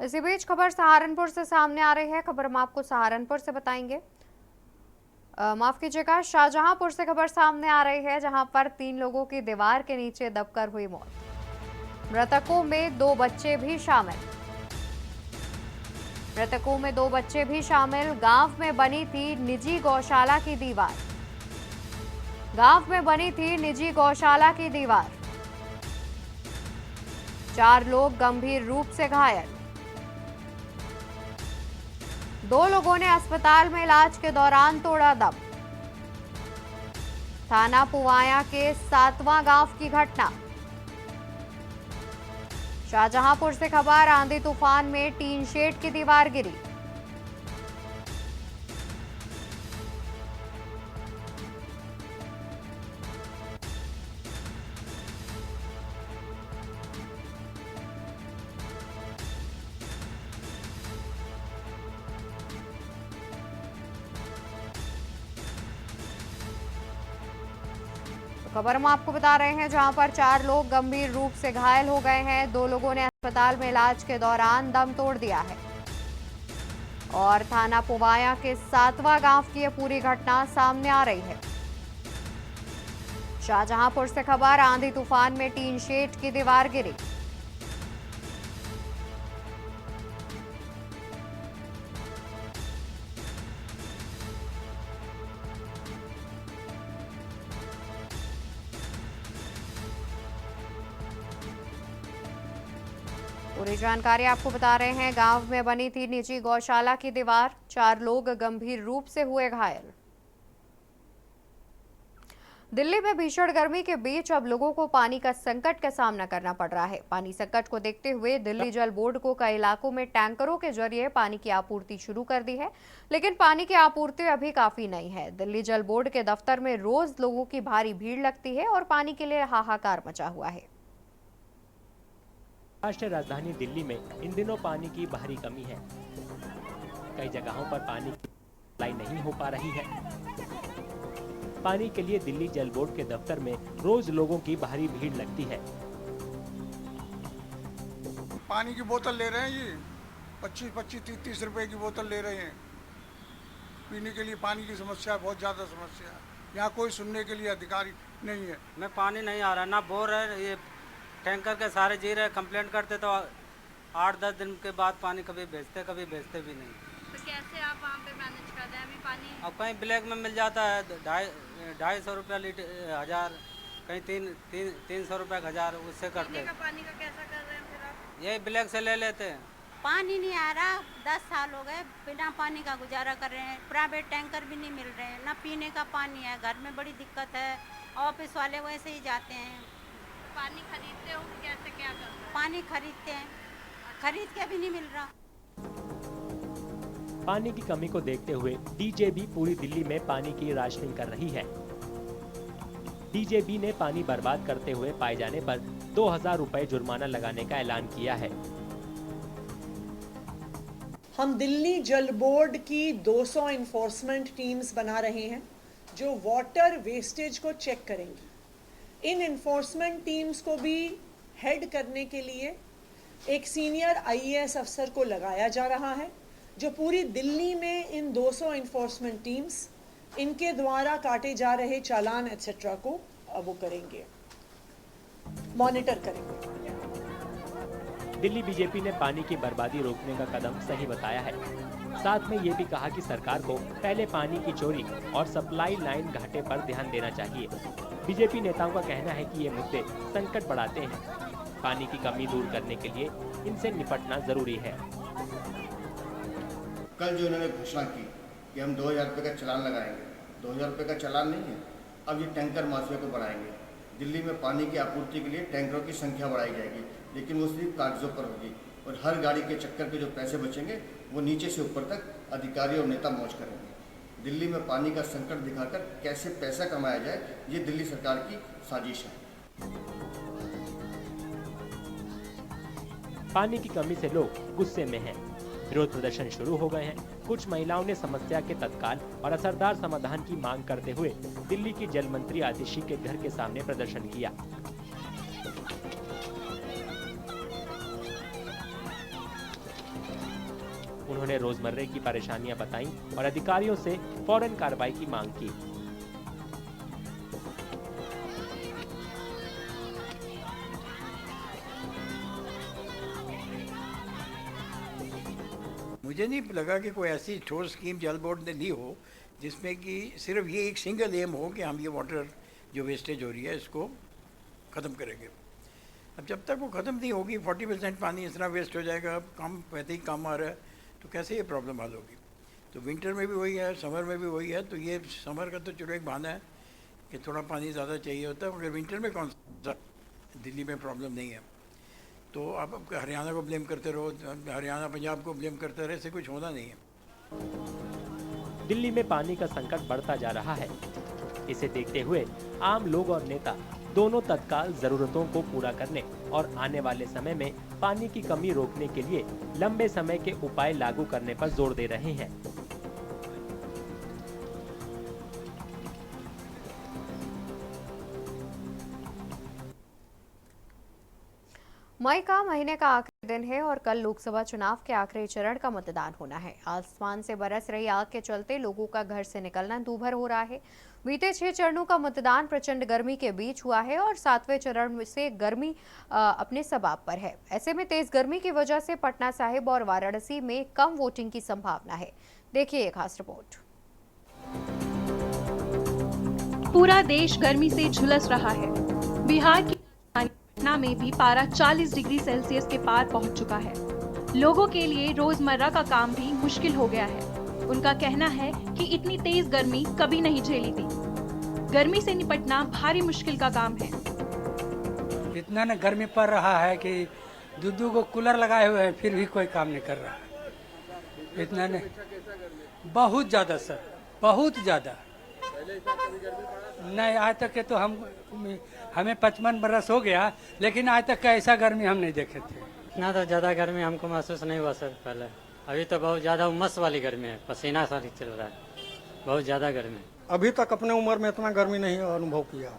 इसी बीच खबर सहारनपुर से सामने आ रही है। खबर हम आपको सहारनपुर से बताएंगे। माफ कीजिएगा, शाहजहांपुर से खबर सामने आ रही है, जहां पर 3 लोगों की दीवार के नीचे दबकर हुई मौत। मृतकों में 2 बच्चे भी शामिल। गांव में बनी थी निजी गौशाला की दीवार। 4 लोग गंभीर रूप से घायल। 2 लोगों ने अस्पताल में इलाज के दौरान तोड़ा दम। थाना पुवाया के 7वां गांव की घटना। शाहजहांपुर से खबर, आंधी तूफान में टीन शेड की दीवार गिरी। खबर हम आपको बता रहे हैं, जहां पर 4 लोग गंभीर रूप से घायल हो गए हैं। 2 लोगों ने अस्पताल में इलाज के दौरान दम तोड़ दिया है। और थाना पुवाया के 7वां गांव की यह पूरी घटना सामने आ रही है। शाहजहांपुर से खबर, आंधी तूफान में टीन शेड की दीवार गिरी। पूरी जानकारी आपको बता रहे हैं। गांव में बनी थी निजी गौशाला की दीवार। 4 लोग गंभीर रूप से हुए घायल। दिल्ली में भीषण गर्मी के बीच अब लोगों को पानी का संकट का सामना करना पड़ रहा है। पानी संकट को देखते हुए दिल्ली जल बोर्ड को कई इलाकों में टैंकरों के जरिए पानी की आपूर्ति शुरू कर दी है, लेकिन पानी की आपूर्ति अभी काफी नहीं है। दिल्ली जल बोर्ड के दफ्तर में रोज लोगों की भारी भीड़ लगती है और पानी के लिए हाहाकार मचा हुआ है। राष्ट्रीय राजधानी दिल्ली में इन दिनों पानी की भारी कमी है। कई जगहों पर पानी की सप्लाई नहीं हो पा रही है। पानी के लिए दिल्ली जल बोर्ड के दफ्तर में रोज लोगों की भारी भीड़ लगती है। पानी की बोतल ले रहे हैं, ये 25-25, 30-30 रुपए की बोतल ले रहे हैं। पीने के लिए पानी की समस्या बहुत ज्यादा समस्या है। यहाँ कोई सुनने के लिए अधिकारी नहीं है। मैं पानी नहीं आ रहा, ना बोर है, ये टैंकर के सारे जी रहे। कंप्लेंट करते तो 8-10 दिन के बाद पानी कभी भेजते भी नहीं। तो कैसे आप वहाँ पे मैनेज कर रहे हैं अभी पानी? अब कहीं ब्लैक में मिल जाता है 250 रुपया लीटर 1000, कहीं 300 रुपया 1000, उससे करते हैं। पानी का कैसा कर रहे हैं फिर आप? यही ब्लैक से ले लेते हैं। पानी नहीं आ रहा, 10 साल हो गए बिना पानी का गुजारा कर रहे हैं। प्राइवेट टैंकर भी नहीं मिल रहे हैं, ना पीने का पानी है। घर में बड़ी दिक्कत है। ऑफिस वाले वैसे ही जाते हैं। पानी खरीदते हो कैसे, क्या करते हो? पानी खरीदते हैं, खरीद के भी नहीं मिल रहा। पानी की कमी को देखते हुए डीजेबी पूरी दिल्ली में पानी की राशनिंग कर रही है। डीजेबी ने पानी बर्बाद करते हुए पाए जाने पर 2000 रुपए जुर्माना लगाने का ऐलान किया है। हम दिल्ली जल बोर्ड की 200 इन्फोर्समेंट टीम्स बना रहे हैं जो वाटर वेस्टेज को चेक करेंगी। इन इन्फोर्समेंट टीम्स को भी हेड करने के लिए एक सीनियर आईएएस अफसर को लगाया जा रहा है, जो पूरी दिल्ली में इन 200 इन्फोर्समेंट टीम्स इनके द्वारा काटे जा रहे चालान एटसेट्रा को वो करेंगे, मॉनिटर करेंगे। दिल्ली बीजेपी ने पानी की बर्बादी रोकने का कदम सही बताया है। साथ में ये भी कहा कि सरकार को पहले पानी की चोरी और सप्लाई लाइन घाटे पर ध्यान देना चाहिए। बीजेपी नेताओं का कहना है कि ये मुद्दे संकट बढ़ाते हैं। पानी की कमी दूर करने के लिए इनसे निपटना जरूरी है। कल जो इन्होंने घोषणा की कि हम 2000 रुपये का चालान लगाएंगे, 2000 रुपये का चालान नहीं है, अब ये टैंकर माफिया को बढ़ाएंगे। दिल्ली में पानी की आपूर्ति के लिए टैंकरों की संख्या बढ़ाई जाएगी, लेकिन वो सिर्फ कागजों पर होगी और हर गाड़ी के चक्कर के जो पैसे बचेंगे वो नीचे से ऊपर तक अधिकारी और नेता मौज करेंगे। दिल्ली में पानी का संकट दिखाकर कैसे पैसा कमाया जाए, ये दिल्ली सरकार की साजिश है। पानी की कमी से लोग गुस्से में हैं। विरोध प्रदर्शन शुरू हो गए हैं। कुछ महिलाओं ने समस्या के तत्काल और असरदार समाधान की मांग करते हुए दिल्ली की जल मंत्री आतिशी के घर के सामने प्रदर्शन किया। उन्होंने रोजमर्रे की परेशानियां बताईं और अधिकारियों से फौरन कार्रवाई की मांग की। मुझे नहीं लगा कि कोई ऐसी ठोस स्कीम जल बोर्ड ने ली हो जिसमें कि सिर्फ ये एक सिंगल एम हो कि हम ये वाटर जो वेस्टेज हो रही है इसको ख़त्म करेंगे। अब जब तक वो ख़त्म नहीं होगी 40% पानी इस तरह वेस्ट हो जाएगा, कम वैसे ही कम आ रहा है, तो कैसे ये प्रॉब्लम हल होगी। तो विंटर में भी वही है, समर में भी वही है। तो ये समर का तो चलो एक बहाना है कि थोड़ा पानी ज़्यादा चाहिए होता है, मगर विंटर में कौन सा दिल्ली में प्रॉब्लम नहीं है। तो आप हरियाणा को ब्लेम करते रहो, हरियाणा पंजाब को ब्लेम करते रहे, इससे कुछ होना नहीं है। दिल्ली में पानी का संकट बढ़ता जा रहा है। इसे देखते हुए आम लोग और नेता दोनों तत्काल जरूरतों को पूरा करने और आने वाले समय में पानी की कमी रोकने के लिए लंबे समय के उपाय लागू करने पर जोर दे रहे हैं। मई का महीने का आखिरी दिन है और कल लोकसभा चुनाव के आखिरी चरण का मतदान होना है। आसमान से बरस रही आग के चलते लोगों का घर से निकलना दूभर हो रहा है। बीते 6 चरणों का मतदान प्रचंड गर्मी के बीच हुआ है और 7वें चरण से गर्मी अपने सबाब पर है। ऐसे में तेज गर्मी की वजह से पटना साहिब और वाराणसी में कम वोटिंग की संभावना है। देखिए एक खास रिपोर्ट। पूरा देश गर्मी से झुलस रहा है। बिहार की पटना में भी पारा 40 डिग्री सेल्सियस के पार पहुंच चुका है। लोगों के लिए रोजमर्रा का काम भी मुश्किल हो गया है। उनका कहना है कि इतनी तेज गर्मी कभी नहीं झेली थी। गर्मी से निपटना भारी मुश्किल का काम है। इतना न गर्मी पड़ रहा है कि दूध को कूलर लगाए हुए हैं, फिर भी कोई काम नहीं कर रहा है। इतना ने बहुत ज्यादा सर, बहुत ज्यादा। नहीं आज तक के तो हमें 55 बरस हो गया, लेकिन आज तक का ऐसा गर्मी हम नहीं देखे थे। इतना तो ज़्यादा गर्मी हमको महसूस नहीं हुआ सर पहले। अभी तो बहुत ज़्यादा उमस वाली गर्मी है, पसीना सारी चल रहा है, बहुत ज़्यादा गर्मी। अभी तक अपने उम्र में इतना गर्मी नहीं अनुभव किया।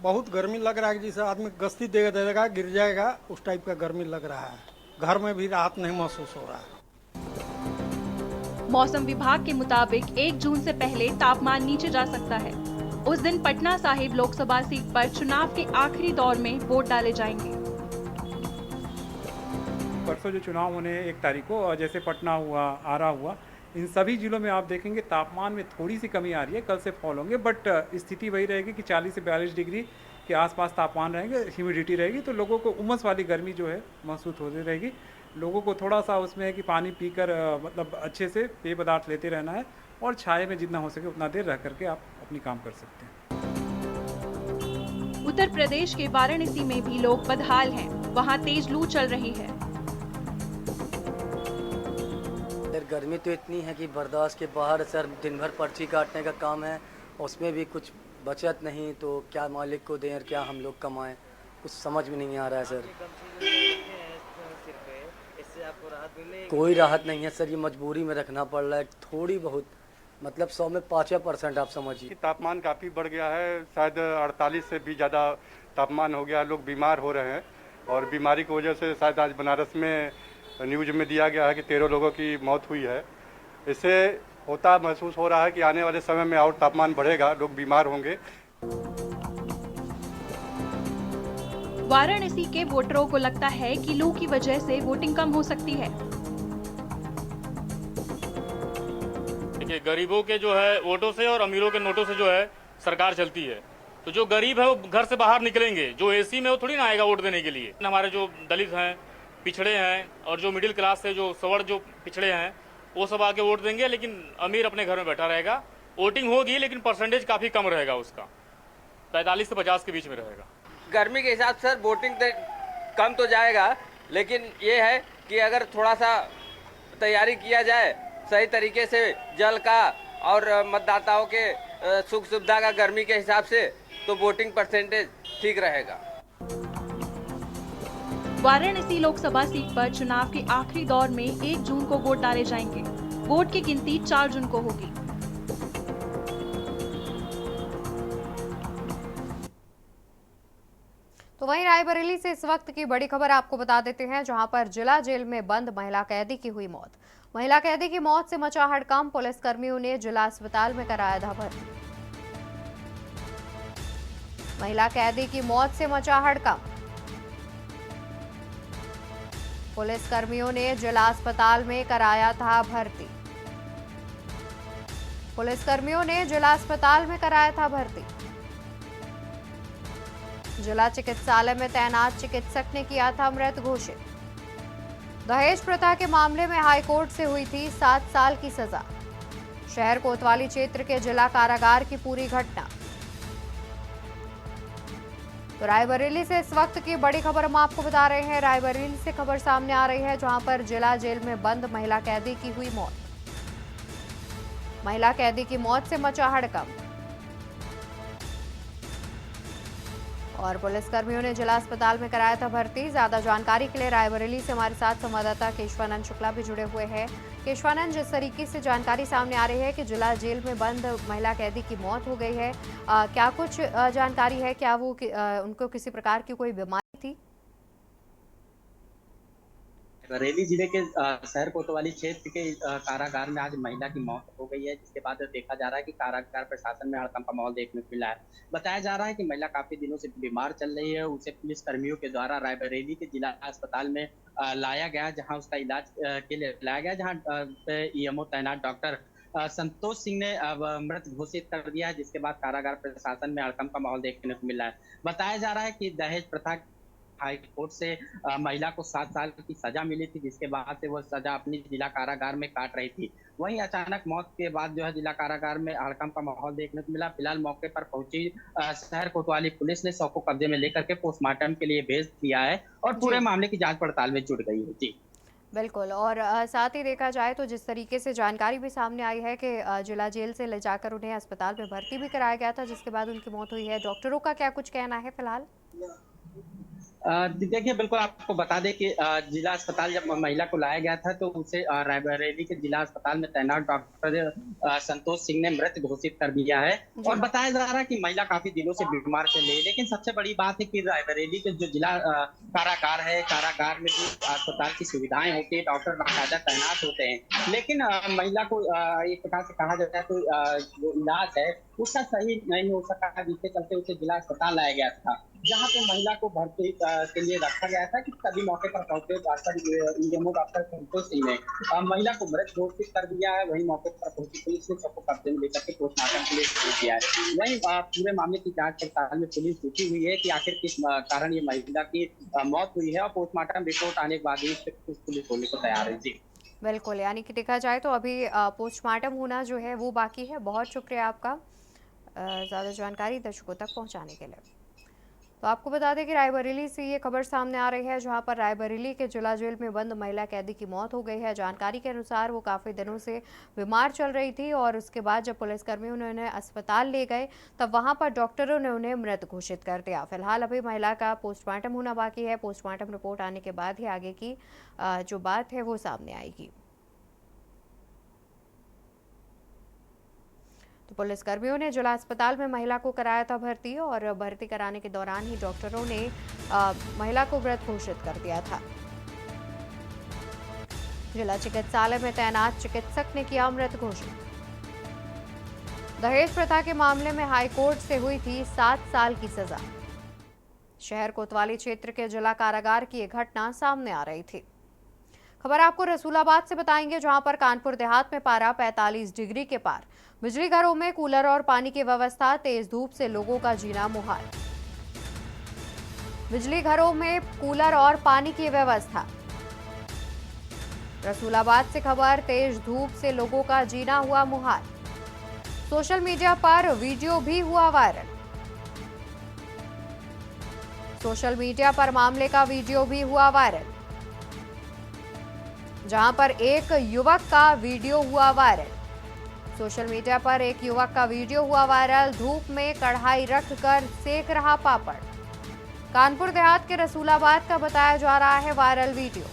बहुत गर्मी लग रहा है, जैसे आदमी गश्ती दे देगा गिर जाएगा, उस टाइप का गर्मी लग रहा है। घर में भी राहत नहीं महसूस हो रहा है। मौसम विभाग के मुताबिक 1 जून से पहले तापमान नीचे जा सकता है। उस दिन पटना साहिब लोकसभा सीट पर चुनाव के आखिरी दौर में वोट डाले जाएंगे। परसों जो चुनाव होने 1 तारीख को, और जैसे पटना हुआ, आरा हुआ, इन सभी जिलों में आप देखेंगे तापमान में थोड़ी सी कमी आ रही है, कल से फॉल होंगे, बट स्थिति वही रहेगी कि 40 से 42 डिग्री के आसपास तापमान रहेंगे, ह्यूमिडिटी रहेगी, तो लोगों को उमस वाली गर्मी जो है महसूस होती रहेगी। लोगों को थोड़ा सा उसमें है कि पानी पीकर मतलब अच्छे से पेय पदार्थ लेते रहना है और छाये में जितना हो सके उतना देर रह करके आप अपनी काम कर सकते हैं। उत्तर प्रदेश के वाराणसी में भी लोग बदहाल हैं। वहां तेज लू चल रही है। गर्मी तो इतनी है कि बर्दाश्त के बाहर सर। दिन भर पर्ची काटने का काम है, उसमें भी कुछ बचत नहीं, तो क्या मालिक को दें और क्या हम लोग कमाएं, कुछ समझ में नहीं आ रहा है सर। कोई राहत नहीं है सर, ये मजबूरी में रखना पड़ रहा है थोड़ी बहुत, मतलब 100 में 5% आप समझिए। तापमान काफ़ी बढ़ गया है, शायद 48 से भी ज़्यादा तापमान हो गया, लोग बीमार हो रहे हैं और बीमारी की वजह से शायद आज बनारस में न्यूज में दिया गया है कि 13 लोगों की मौत हुई है। इससे होता महसूस हो रहा है कि आने वाले समय में और तापमान बढ़ेगा, लोग बीमार होंगे। वाराणसी के वोटरों को लगता है कि लू की वजह से वोटिंग कम हो सकती है। देखिए, गरीबों के जो है वोटों से और अमीरों के नोटों से जो है सरकार चलती है, तो जो गरीब है वो घर से बाहर निकलेंगे, जो एसी में वो थोड़ी ना आएगा वोट देने के लिए। हमारे जो दलित हैं, पिछड़े हैं और जो मिडिल क्लास से जो सवर्ण जो पिछड़े हैं वो सब आके वोट देंगे, लेकिन अमीर अपने घर में बैठा रहेगा। वोटिंग होगी लेकिन परसेंटेज काफ़ी कम रहेगा उसका, 45 से 50 के बीच में रहेगा। गर्मी के हिसाब से वोटिंग कम तो जाएगा, लेकिन ये है कि अगर थोड़ा सा तैयारी किया जाए सही तरीके से जल का और मतदाताओं के सुख सुविधा का गर्मी के हिसाब से, तो वोटिंग परसेंटेज ठीक रहेगा। वाराणसी लोकसभा सीट पर चुनाव के आखिरी दौर में 1 जून को वोट डाले जाएंगे। वोट की गिनती 4 जून को होगी। तो तो वहीं रायबरेली से इस वक्त की बड़ी खबर आपको बता देते हैं, जहां पर जिला जेल में बंद महिला कैदी की हुई मौत। महिला कैदी की मौत से मचा हड़कंप, पुलिस कर्मियों ने जिला अस्पताल में कराया था भर्ती। महिला कैदी की मौत से मचा हड़कंप, पुलिस कर्मियों ने जिला अस्पताल में कराया था भर्ती। पुलिस कर्मियों ने जिला अस्पताल में कराया था भर्ती। जिला चिकित्सालय में तैनात चिकित्सक ने किया था मृत घोषित। दहेज प्रथा के मामले में हाईकोर्ट से हुई थी 7 साल की सजा। शहर कोतवाली क्षेत्र के जिला कारागार की पूरी घटना। तो रायबरेली से इस वक्त की बड़ी खबर हम आपको बता रहे हैं। रायबरेली से खबर सामने आ रही है, जहां पर जिला जेल में बंद महिला कैदी की हुई मौत। महिला कैदी की मौत से मचा हड़कंप और पुलिसकर्मियों ने जिला अस्पताल में कराया था भर्ती। ज्यादा जानकारी के लिए रायबरेली से हमारे साथ संवाददाता केशवानंद शुक्ला भी जुड़े हुए हैं। केशवानंद, जिस तरीके से जानकारी सामने आ रही है कि जिला जेल में बंद महिला कैदी की मौत हो गई है, क्या कुछ जानकारी है? क्या वो उनको किसी प्रकार की कोई बीमारी थी? बरेली जिले के शहर कोतवाली क्षेत्र के कारागार में आज महिला की मौत हो गई है, जिसके बाद देखा जा रहा है कि कारागार प्रशासन में हड़कंप का माहौल देखने को मिला है। बताया जा रहा है कि महिला काफी दिनों से बीमार चल रही है। उसे पुलिस कर्मियों के द्वारा रायबरेली के जिला अस्पताल में लाया गया, जहां उसका इलाज के लिए लाया गया, जहां ईएमओ तैनात डॉक्टर संतोष सिंह ने मृत घोषित कर दिया है, जिसके बाद कारागार प्रशासन में हड़कंप का माहौल देखने को मिला है। बताया जा रहा है कि दहेज प्रथा हाई कोर्ट से महिला को 7 साल की सजा मिली थी, जिसके बाद से वो सजा अपनी जिला कारागार में काट रही थी। वहीं अचानक मौत के बाद जो है जिला कारागार में हड़कंप का माहौल देखने को मिला। फिलहाल मौके पर पहुंची शहर कोतवाली पुलिस ने शव को कब्जे में लेकर के पोस्टमार्टम के लिए भेज दिया है और पूरे मामले की जांच पड़ताल में जुट गई है। जी बिल्कुल। और साथ ही देखा जाए तो जिस तरीके से जानकारी भी सामने आई है कि जिला जेल से ले जाकर उन्हें अस्पताल में भर्ती भी कराया गया था, जिसके बाद उनकी मौत हुई है। डॉक्टरों का क्या कुछ कहना है फिलहाल? देखिए, बिल्कुल आपको बता दें कि जिला अस्पताल जब महिला को लाया गया था तो उसे रायबरेली के जिला अस्पताल में तैनात डॉक्टर संतोष सिंह ने मृत घोषित कर दिया है। और बताया जा रहा है कि महिला काफी दिनों से बीमार चल रही है। लेकिन सबसे बड़ी बात है कि रायबरेली के जो जिला कारागार है, कारागार में भी अस्पताल की सुविधाएं होती है, डॉक्टर बाकायदा तैनात होते हैं। लेकिन महिला को एक प्रकार से कहा जाता है तो जो इलाज है उसका सही नहीं हो सका, जिसके चलते उसे जिला अस्पताल लाया गया था, जहाँ पे महिला को भर्ती के लिए रखा गया था। कि तभी मौके पर पहुंचे डॉक्टर संतोष सिंह ने महिला को मृत घोषित कर दिया है। वहीं मौके पर पहुंची पुलिस ने सबको कब्जे में लेकर के पोस्टमार्टम के लिए भेज दिया है। वहीं पूरे मामले की जांच पड़ताल में पुलिस जुटी हुई है कि आखिर किस कारण ये महिला की मौत हुई है, और पोस्टमार्टम रिपोर्ट आने के बाद ही पुलिस होने को तैयार है। जी बिल्कुल, यानी कि देखा जाए तो अभी पोस्टमार्टम होना जो है वो बाकी है। बहुत शुक्रिया आपका ज़्यादा जानकारी दर्शकों तक पहुंचाने के लिए। तो आपको बता दें कि रायबरेली से ये खबर सामने आ रही है, जहां पर रायबरेली के जिला जेल में बंद महिला कैदी की मौत हो गई है। जानकारी के अनुसार वो काफ़ी दिनों से बीमार चल रही थी और उसके बाद जब पुलिसकर्मियों ने उन्हें अस्पताल ले गए तब वहां पर डॉक्टरों ने उन्हें मृत घोषित कर दिया। फिलहाल अभी महिला का पोस्टमार्टम होना बाकी है। पोस्टमार्टम रिपोर्ट आने के बाद ही आगे की जो बात है वो सामने आएगी। तो पुलिसकर्मियों ने जिला अस्पताल में महिला को कराया था भर्ती और भर्ती कराने के दौरान ही डॉक्टरों ने महिला को मृत घोषित कर दिया था। जिला चिकित्सालय में तैनात चिकित्सक ने किया मृत घोषित। दहेज प्रथा के मामले में हाईकोर्ट से हुई थी 7 साल की सजा। शहर कोतवाली क्षेत्र के जिला कारागार की यह घटना सामने आ रही थी। खबर आपको रसूलाबाद से बताएंगे, जहां पर कानपुर देहात में पारा 45 डिग्री के पार। बिजली घरों में कूलर और पानी की व्यवस्था, तेज धूप से लोगों का जीना मुहाल। बिजली घरों में कूलर और पानी की व्यवस्था। रसूलाबाद से खबर, तेज धूप से लोगों का जीना हुआ मुहाल। सोशल मीडिया पर वीडियो भी हुआ वायरल। सोशल मीडिया पर मामले का वीडियो भी हुआ वायरल, जहां पर एक युवक का वीडियो हुआ वायरल। सोशल मीडिया पर एक युवक का वीडियो हुआ वायरल। धूप में कढ़ाई रखकर सेक रहा पापड़। कानपुर देहात के रसूलाबाद का बताया जा रहा है वायरल वीडियो।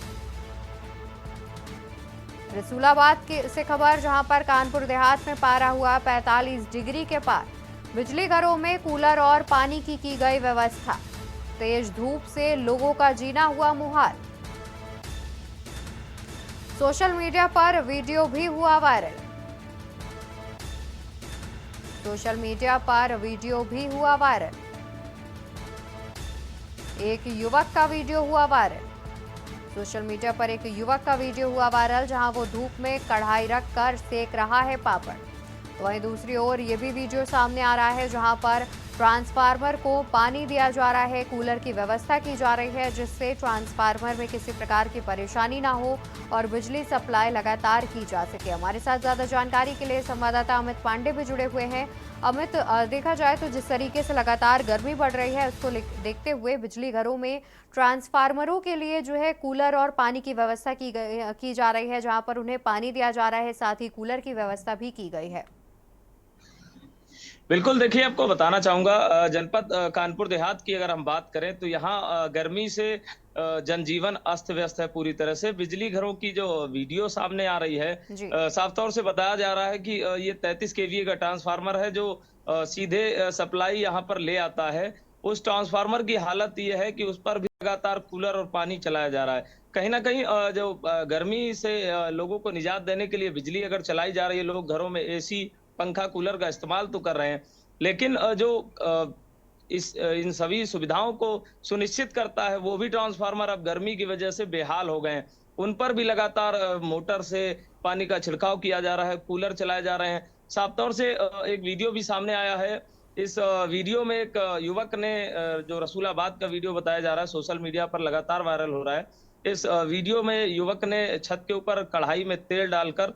रसूलाबाद से खबर, जहां पर कानपुर देहात में पारा हुआ 45 डिग्री के पार। बिजली घरों में कूलर और पानी की गई व्यवस्था। तेज धूप से लोगों का जीना हुआ मुहाल। सोशल मीडिया पर वीडियो भी हुआ वायरल। सोशल मीडिया पर वीडियो भी हुआ वायरल। एक युवक का वीडियो हुआ वायरल। सोशल मीडिया पर एक युवक का वीडियो हुआ वायरल, जहां वो धूप में कढ़ाई रखकर सेक रहा है पापड़। तो वहीं दूसरी ओर ये भी वीडियो सामने आ रहा है, जहां पर ट्रांसफार्मर को पानी दिया जा रहा है, कूलर की व्यवस्था की जा रही है, जिससे ट्रांसफार्मर में किसी प्रकार की परेशानी ना हो और बिजली सप्लाई लगातार की जा सके। हमारे साथ ज्यादा जानकारी के लिए संवाददाता अमित पांडे भी जुड़े हुए हैं। अमित, देखा जाए तो जिस तरीके से लगातार गर्मी बढ़ रही है, उसको देखते हुए बिजली घरों में ट्रांसफार्मरों के लिए जो है कूलर और पानी की व्यवस्था की जा रही है, जहां पर उन्हें पानी दिया जा रहा है, साथ ही कूलर की व्यवस्था भी की गई है। बिल्कुल, देखिए आपको बताना चाहूंगा, जनपद कानपुर देहात की अगर हम बात करें तो यहाँ गर्मी से जनजीवन अस्त व्यस्त है पूरी तरह से। बिजली घरों की जो वीडियो सामने आ रही है, साफ तौर से बताया जा रहा है कि ये 33 kVA का ट्रांसफार्मर है जो सीधे सप्लाई यहाँ पर ले आता है। उस ट्रांसफार्मर की हालत ये है कि उस पर भी लगातार कूलर और पानी चलाया जा रहा है। कहीं ना कहीं जो गर्मी से लोगों को निजात देने के लिए बिजली अगर चलाई जा रही है, लोग घरों में AC पंखा कूलर का इस्तेमाल तो कर रहे हैं, लेकिन जो इन सभी सुविधाओं को सुनिश्चित करता है वो भी ट्रांसफार्मर अब गर्मी की वजह से बेहाल हो गए हैं। उन पर भी लगातार मोटर से पानी का छिड़काव किया जा रहा है, कूलर चलाए जा रहे हैं। साफ तौर से एक वीडियो भी सामने आया है। इस वीडियो में एक युवक ने, जो रसूलाबाद का वीडियो बताया जा रहा है, सोशल मीडिया पर लगातार वायरल हो रहा है। इस वीडियो में युवक ने छत के ऊपर कढ़ाई में तेल डालकर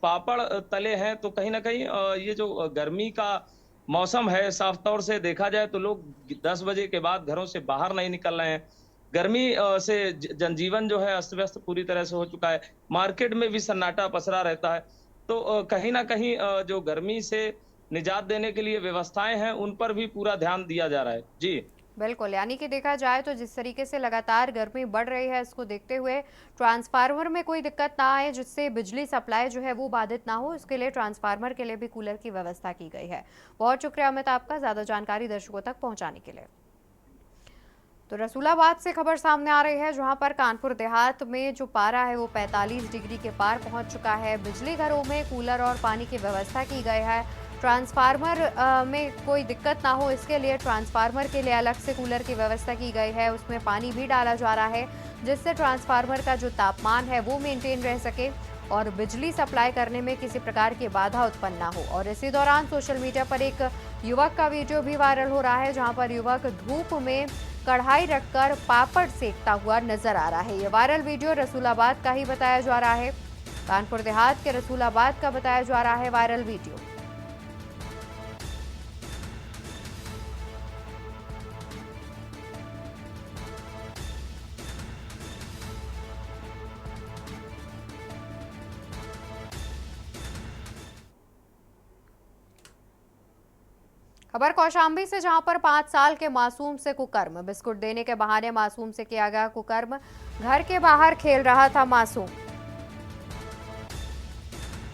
पापड़ तले हैं। तो कहीं ना कहीं ये जो गर्मी का मौसम है, साफ तौर से देखा जाए तो लोग 10 बजे के बाद घरों से बाहर नहीं निकल रहे हैं। गर्मी से जनजीवन जो है अस्त व्यस्त पूरी तरह से हो चुका है। मार्केट में भी सन्नाटा पसरा रहता है। तो कहीं ना कहीं जो गर्मी से निजात देने के लिए व्यवस्थाएं हैं, उन पर भी पूरा ध्यान दिया जा रहा है। जी बिल्कुल, यानी कि देखा जाए तो जिस तरीके से लगातार गर्मी बढ़ रही है, इसको देखते हुए ट्रांसफार्मर में कोई दिक्कत ना आए, जिससे बिजली सप्लाई जो है वो बाधित ना हो, इसके लिए ट्रांसफार्मर के लिए भी कूलर की व्यवस्था की गई है। बहुत शुक्रिया अमित आपका ज़्यादा जानकारी दर्शकों तक पहुंचाने के लिए। तो रसूलाबाद से खबर सामने आ रही है, जहां पर कानपुर देहात में जो पारा है वो 45 डिग्री के पार पहुंच चुका है। बिजली घरों में कूलर और पानी की व्यवस्था की गई है। ट्रांसफार्मर में कोई दिक्कत ना हो, इसके लिए ट्रांसफार्मर के लिए अलग से कूलर की व्यवस्था की गई है। उसमें पानी भी डाला जा रहा है, जिससे ट्रांसफार्मर का जो तापमान है वो मेंटेन रह सके और बिजली सप्लाई करने में किसी प्रकार की बाधा उत्पन्न ना हो। और इसी दौरान सोशल मीडिया पर एक युवक का वीडियो भी वायरल हो रहा है, जहां पर युवक धूप में कढ़ाई रखकर पापड़ सेकता हुआ नजर आ रहा है। ये वायरल वीडियो रसूलाबाद का ही बताया जा रहा है। कानपुर देहात के रसूलाबाद का बताया जा रहा है वायरल वीडियो। खबर कौशाम्बी से, जहां पर 5 साल के मासूम से कुकर्म। बिस्कुट देने के बहाने मासूम से किया गया कुकर्म। घर के बाहर खेल रहा था मासूम।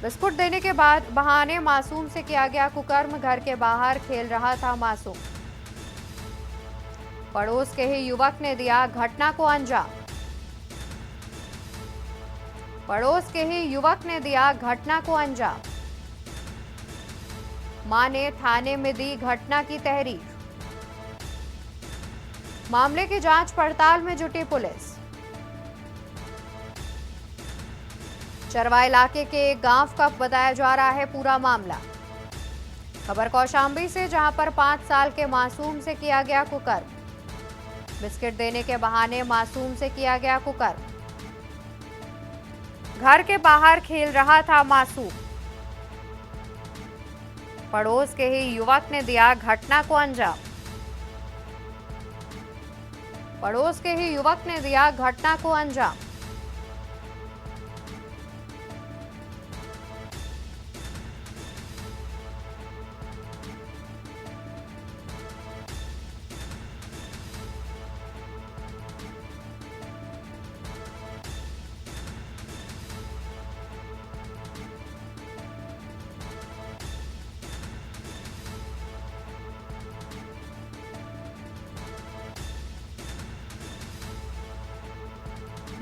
बिस्कुट देने के बाद बहाने मासूम से किया गया कुकर्म। घर के बाहर खेल रहा था मासूम। पड़ोस के ही युवक ने दिया घटना को अंजाम। पड़ोस के ही युवक ने दिया घटना को अंजाम। मां ने थाने में दी घटना की तहरीर। मामले की जांच पड़ताल में जुटी पुलिस। चरवा इलाके के एक गांव का बताया जा रहा है पूरा मामला। खबर कौशाम्बी से, जहां पर 5 साल के मासूम से किया गया कुकर्म। बिस्किट देने के बहाने मासूम से किया गया कुकर्म। घर के बाहर खेल रहा था मासूम। पड़ोस के ही युवक ने दिया घटना को अंजाम। पड़ोस के ही युवक ने दिया घटना को अंजाम।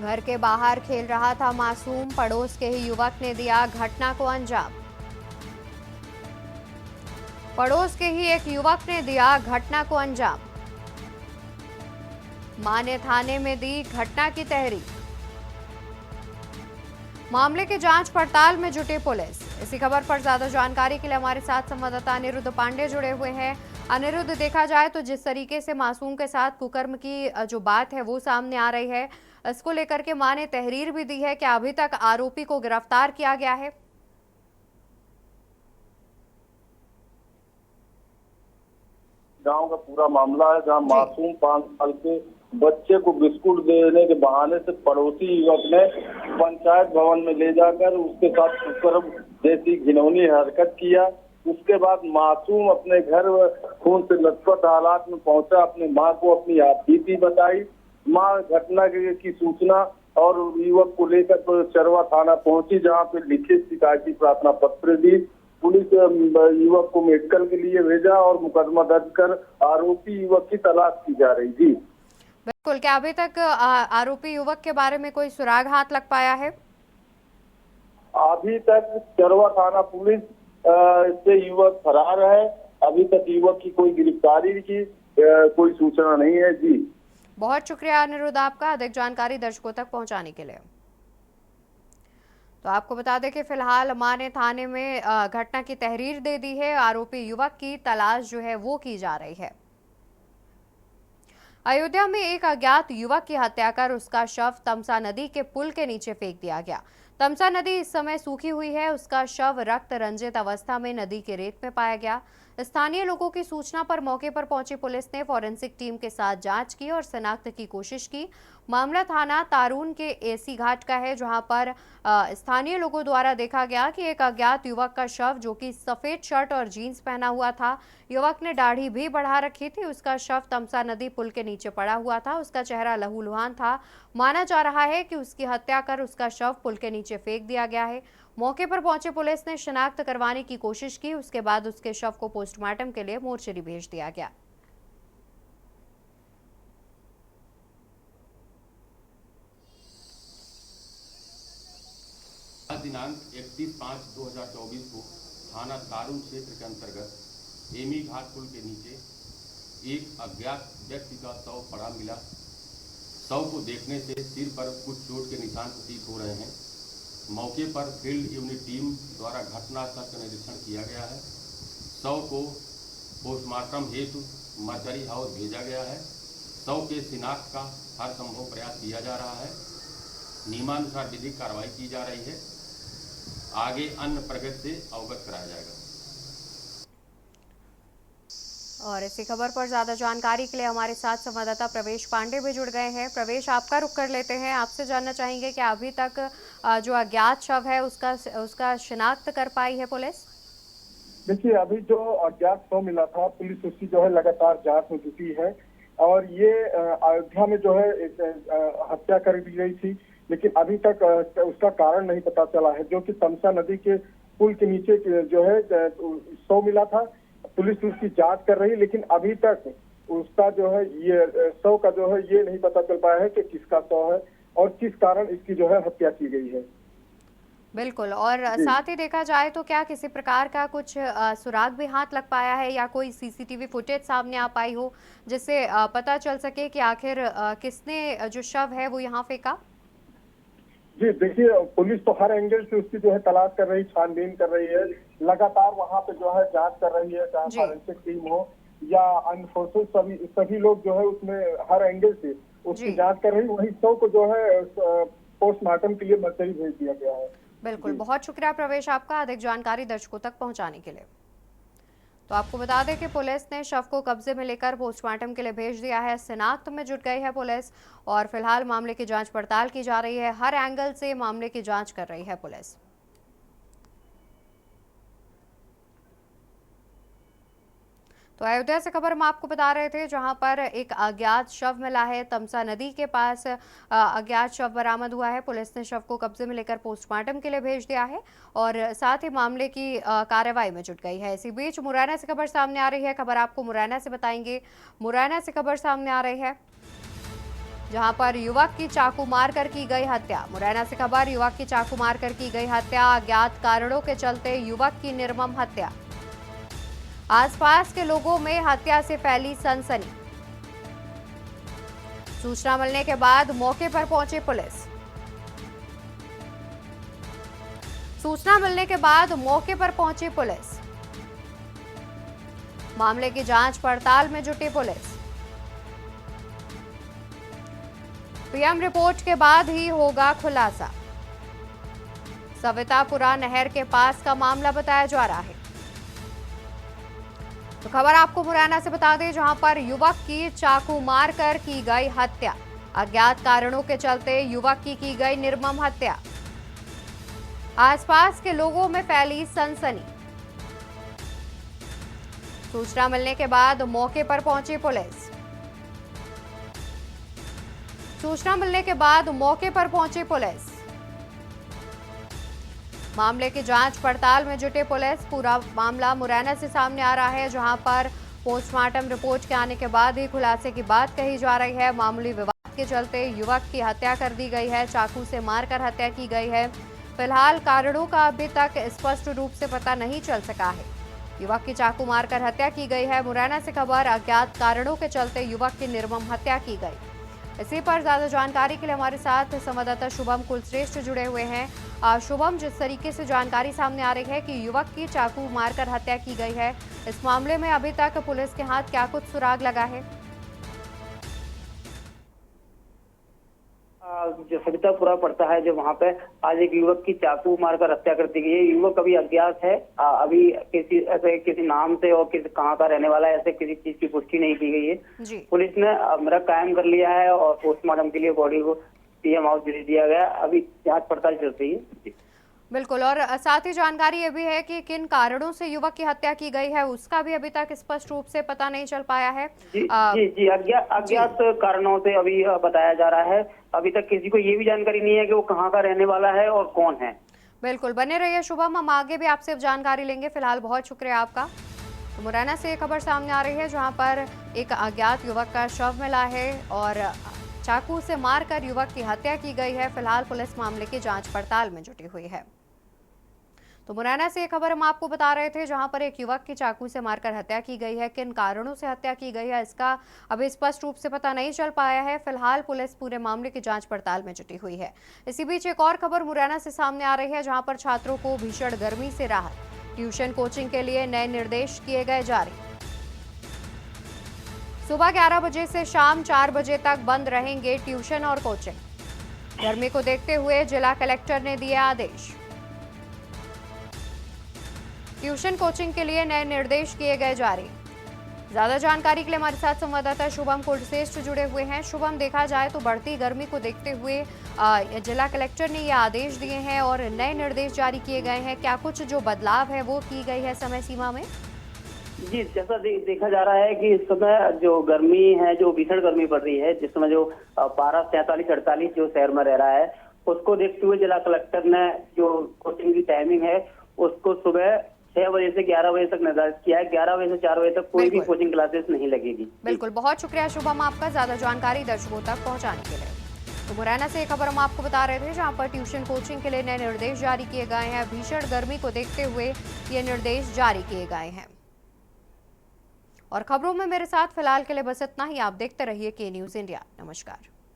घर के बाहर खेल रहा था मासूम, पड़ोस के ही युवक ने दिया घटना को अंजाम। पड़ोस के ही एक युवक ने दिया घटना को अंजाम। मां ने थाने में दी घटना की तहरीर। मामले की जांच पड़ताल में जुटी पुलिस। इसी खबर पर ज्यादा जानकारी के लिए हमारे साथ संवाददाता अनिरुद्ध पांडे जुड़े हुए हैं। अनिरुद्ध, देखा जाए तो जिस तरीके से मासूम के साथ कुकर्म की जो बात है वो सामने आ रही है, इसको लेकर के मां ने तहरीर भी दी है। क्या अभी तक आरोपी को गिरफ्तार किया गया है? गांव का पूरा मामला है जहां मासूम 5 साल के बच्चे को बिस्कुट देने के बहाने से पड़ोसी युवक ने पंचायत भवन में ले जाकर उसके साथ कुकर्म जैसी घिनौनी हरकत किया। उसके बाद मासूम अपने घर खून से लथपथ हालात में पहुंचा, अपनी मां को अपनी बीती बताई। मां घटना की सूचना और युवक को लेकर चरवा थाना पहुंची, जहां पे लिखित शिकायती प्रार्थना पत्र दी। पुलिस युवक को मेडिकल के लिए भेजा और मुकदमा दर्ज कर आरोपी युवक की तलाश की जा रही थी। बिल्कुल, क्या अभी तक आरोपी युवक के बारे में कोई सुराग हाथ लग पाया है? अभी तक चरवा थाना पुलिस से युवक फरार है। अभी तक युवक की कोई गिरफ्तारी की कोई सूचना नहीं है। जी, बहुत शुक्रिया अनिरुद्ध आपका अधिक जानकारी दर्शकों तक पहुंचाने के लिए। तो आपको बता दें कि फिलहाल मां ने थाने में घटना की तहरीर दे दी है। आरोपी युवक की तलाश जो है वो की जा रही है। अयोध्या में एक अज्ञात युवक की हत्या कर उसका शव तमसा नदी के पुल के नीचे फेंक दिया गया। तमसा नदी इस समय सूखी हुई है। उसका शव रक्त रंजित अवस्था में नदी के रेत में पाया गया। स्थानीय लोगों की सूचना पर मौके पर पहुंची पुलिस ने फॉरेंसिक टीम के साथ जांच की और शनाख्त की कोशिश की। मामला थाना तारून के एसी घाट का है, जहां पर स्थानीय लोगों द्वारा देखा गया कि एक अज्ञात युवक का शव, जो कि सफेद शर्ट और जीन्स पहना हुआ था, युवक ने दाढ़ी भी बढ़ा रखी थी। उसका शव तमसा नदी पुल के नीचे पड़ा हुआ था। उसका चेहरा लहूलुहान था। माना जा रहा है कि उसकी हत्या कर उसका शव पुल के नीचे फेंक दिया गया है। मौके पर पहुंचे पुलिस ने शनाख्त करवाने की कोशिश की। उसके बाद उसके शव को पोस्टमार्टम के लिए मोर्चरी भेज दिया गया। दिनांक 31/5/2024 को थाना तारून क्षेत्र के अंतर्गत एमी घाट पुल के नीचे एक अज्ञात व्यक्ति का शव पड़ा मिला। शव को देखने से सिर पर कुछ चोट के निशान प्रतीत हो रहे हैं। मौके पर फील्ड यूनिट टीम द्वारा घटनास्थल का निरीक्षण किया गया है। शव को पोस्टमार्टम हेतु मर्चरी हाउस भेजा गया है। शव के शिनाख्त का हर संभव प्रयास किया जा रहा है। नियमानुसार विधिक कार्रवाई की जा रही है। आगे अन्य प्रगति से अवगत कराया जाएगा। और इसी खबर पर ज्यादा जानकारी के लिए हमारे साथ संवाददाता प्रवेश पांडे भी जुड़ गए हैं। प्रवेश, आपका रुख कर लेते हैं। आपसे जानना चाहेंगे कि अभी तक जो अज्ञात शव है उसका शिनाख्त कर पाई है पुलिस? देखिए, अभी जो अज्ञात शव मिला था, पुलिस उसकी जो है लगातार जांच में जुटी है। और ये अयोध्या में जो है एक हत्या कर दी गई थी, लेकिन अभी तक उसका कारण नहीं पता चला है। जो कि तमसा नदी के पुल के नीचे जो है शव मिला था। पुलिस उसकी जांच कर रही है, लेकिन अभी तक उसका जो है ये शव का जो है ये नहीं पता चल पाया है कि किसका शव है और किस कारण इसकी जो है हत्या की गई है। बिल्कुल, और साथ ही देखा जाए तो क्या किसी प्रकार का कुछ सुराग भी हाथ लग पाया है या कोई सीसीटीवी फुटेज सामने आ पाई हो जिससे पता चल सके कि आखिर किसने जो शव है वो यहाँ फेंका? जी देखिए, पुलिस तो हर एंगल से उसकी जो है तलाश कर रही, छानबीन कर रही है। लगातार वहाँ पे जो है जांच कर रही है, चाहे फॉरेंसिक टीम हो या अन्य फोर्सेस, सभी लोग जो है उसमें हर एंगल से उसकी जांच कर रही। वही शव को जो है पोस्टमार्टम के लिए मर्चरी भेज दिया गया है। बिल्कुल, बहुत शुक्रिया प्रवेश आपका अधिक जानकारी दर्शकों तक पहुंचाने के लिए। तो आपको बता दें कि पुलिस ने शव को कब्जे में लेकर पोस्टमार्टम के लिए भेज दिया है। शिनाख्त में जुट गई है पुलिस और फिलहाल मामले की जांच पड़ताल की जा रही है। हर एंगल से मामले की जांच कर रही है पुलिस। तो अयोध्या से खबर हम आपको बता रहे थे, जहां पर एक अज्ञात शव मिला है। तमसा नदी के पास अज्ञात शव बरामद हुआ है। पुलिस ने शव को कब्जे में लेकर पोस्टमार्टम के लिए भेज दिया है और साथ ही मामले की कार्रवाई में जुट गई है। इसी बीच मुरैना से खबर सामने आ रही है। खबर आपको मुरैना से बताएंगे। मुरैना से खबर सामने आ रही है। जहां पर युवक की चाकू मारकर की गई हत्या। मुरैना से खबर, युवक की चाकू मारकर की गई हत्या, अज्ञात कारणों के चलते युवक की निर्मम हत्या। आसपास के लोगों में हत्या से फैली सनसनी। सूचना मिलने के बाद मौके पर पहुंची पुलिस। सूचना मिलने के बाद मौके पर पहुंची पुलिस। मामले की जांच पड़ताल में जुटी पुलिस। पीएम रिपोर्ट के बाद ही होगा खुलासा। सवितापुरा नहर के पास का मामला बताया जा रहा है। तो खबर आपको मुरैना से बता दें, जहां पर युवक की चाकू मारकर की गई हत्या। अज्ञात कारणों के चलते युवक की गई निर्मम हत्या। आसपास के लोगों में फैली सनसनी। सूचना मिलने के बाद मौके पर पहुंची पुलिस। सूचना मिलने के बाद मौके पर पहुंची पुलिस। मामले की जांच पड़ताल में जुटे पुलिस। पूरा मामला मुरैना से सामने आ रहा है, जहां पर पोस्टमार्टम रिपोर्ट के आने के बाद ही खुलासे की बात कही जा रही है। मामूली विवाद के चलते युवक की हत्या कर दी गई है, चाकू से मारकर हत्या की गई है। फिलहाल कारणों का अभी तक स्पष्ट रूप से पता नहीं चल सका है। युवक की चाकू मारकर हत्या की गई है। मुरैना से खबर, अज्ञात कारणों के चलते युवक की निर्मम हत्या की गई। इसी पर ज्यादा जानकारी के लिए हमारे साथ संवाददाता शुभम कुलश्रेष्ठ जुड़े हुए हैं। शुभम, जिस तरीके से जानकारी सामने आ रही है कि युवक की चाकू मारकर हत्या की गई है, इस मामले में अभी तक पुलिस के हाथ क्या कुछ सुराग लगा है? जो सवितापुरा पड़ता है, जो वहाँ पे आज एक युवक की चाकू मारकर हत्या कर दी गई है। युवक अभी अज्ञात है, अभी किसी नाम से और कहाँ का रहने वाला है, ऐसे किसी चीज की पुष्टि नहीं की गई है। पुलिस ने मृत कायम कर लिया है और पोस्टमार्टम के लिए बॉडी को पीएम हाउस भेज दिया गया। अभी जांच पड़ताल चल रही है। बिल्कुल, और साथ ही जानकारी ये भी है कि किन कारणों से युवक की हत्या की गई है, उसका भी अभी तक स्पष्ट रूप से पता नहीं चल पाया है। जी, अज्ञात कारणों से अभी बताया जा रहा है। अभी तक किसी को ये भी जानकारी नहीं है कि वो कहाँ का रहने वाला है और कौन है। बिल्कुल, बने रहिए शुभम, हम आगे भी आपसे जानकारी लेंगे। फिलहाल बहुत शुक्रिया आपका। तो मुरैना से खबर सामने आ रही है, जहाँ पर एक अज्ञात युवक का शव मिला है और चाकू से मारकर युवक की हत्या की गई है। फिलहाल पुलिस मामले की जांच पड़ताल में जुटी हुई है। तो मुरैना से एक खबर हम आपको बता रहे थे, जहां पर एक युवक की चाकू से मारकर हत्या की गई है। किन कारणों से हत्या की गई है, इसका अभी स्पष्ट रूप से पता नहीं चल पाया है। फिलहाल पुलिस पूरे मामले की जांच पड़ताल में जुटी हुई है। इसी बीच एक और खबर मुरैना से सामने आ रही है, जहां पर छात्रों को भीषण गर्मी से राहत। ट्यूशन कोचिंग के लिए नए निर्देश किए गए जारी। सुबह 11 बजे से शाम 4 बजे तक बंद रहेंगे ट्यूशन और कोचिंग। गर्मी को देखते हुए जिला कलेक्टर ने दिए आदेश। ट्यूशन कोचिंग के लिए नए निर्देश किए गए जारी। ज्यादा जानकारी के लिए हमारे साथ संवाददाता शुभम कुलश्रेष्ठ जुड़े हुए हैं। शुभम, देखा जाए तो बढ़ती गर्मी को देखते हुए जिला कलेक्टर ने ये आदेश दिए हैं और नए निर्देश जारी किए गए हैं। क्या कुछ जो बदलाव है वो की गई है समय सीमा में? जी, जैसा देखा जा रहा है कि इस समय जो गर्मी है, जो भीषण गर्मी पड़ रही है, जिस समय जो पारा 43-48 जो शहर में रह रहा है, उसको देखते हुए जिला कलेक्टर ने जो कोचिंग की टाइमिंग है उसको सुबह 6 बजे से 11 बजे तक निर्धारित किया है। 11 बजे से 4 बजे तक कोई भी कोचिंग क्लासेस नहीं लगेगी। बिल्कुल, बहुत शुक्रिया शुभम आपका ज्यादा जानकारी दर्शकों तक पहुंचाने के लिए। तो मुरैना से एक खबर हम आपको बता रहे थे, जहां पर ट्यूशन कोचिंग के लिए नए निर्देश जारी किए गए हैं। भीषण गर्मी को देखते हुए ये निर्देश जारी किए गए हैं। और खबरों में मेरे साथ फिलहाल के लिए बस इतना ही। आप देखते रहिए के न्यूज़ इंडिया। नमस्कार।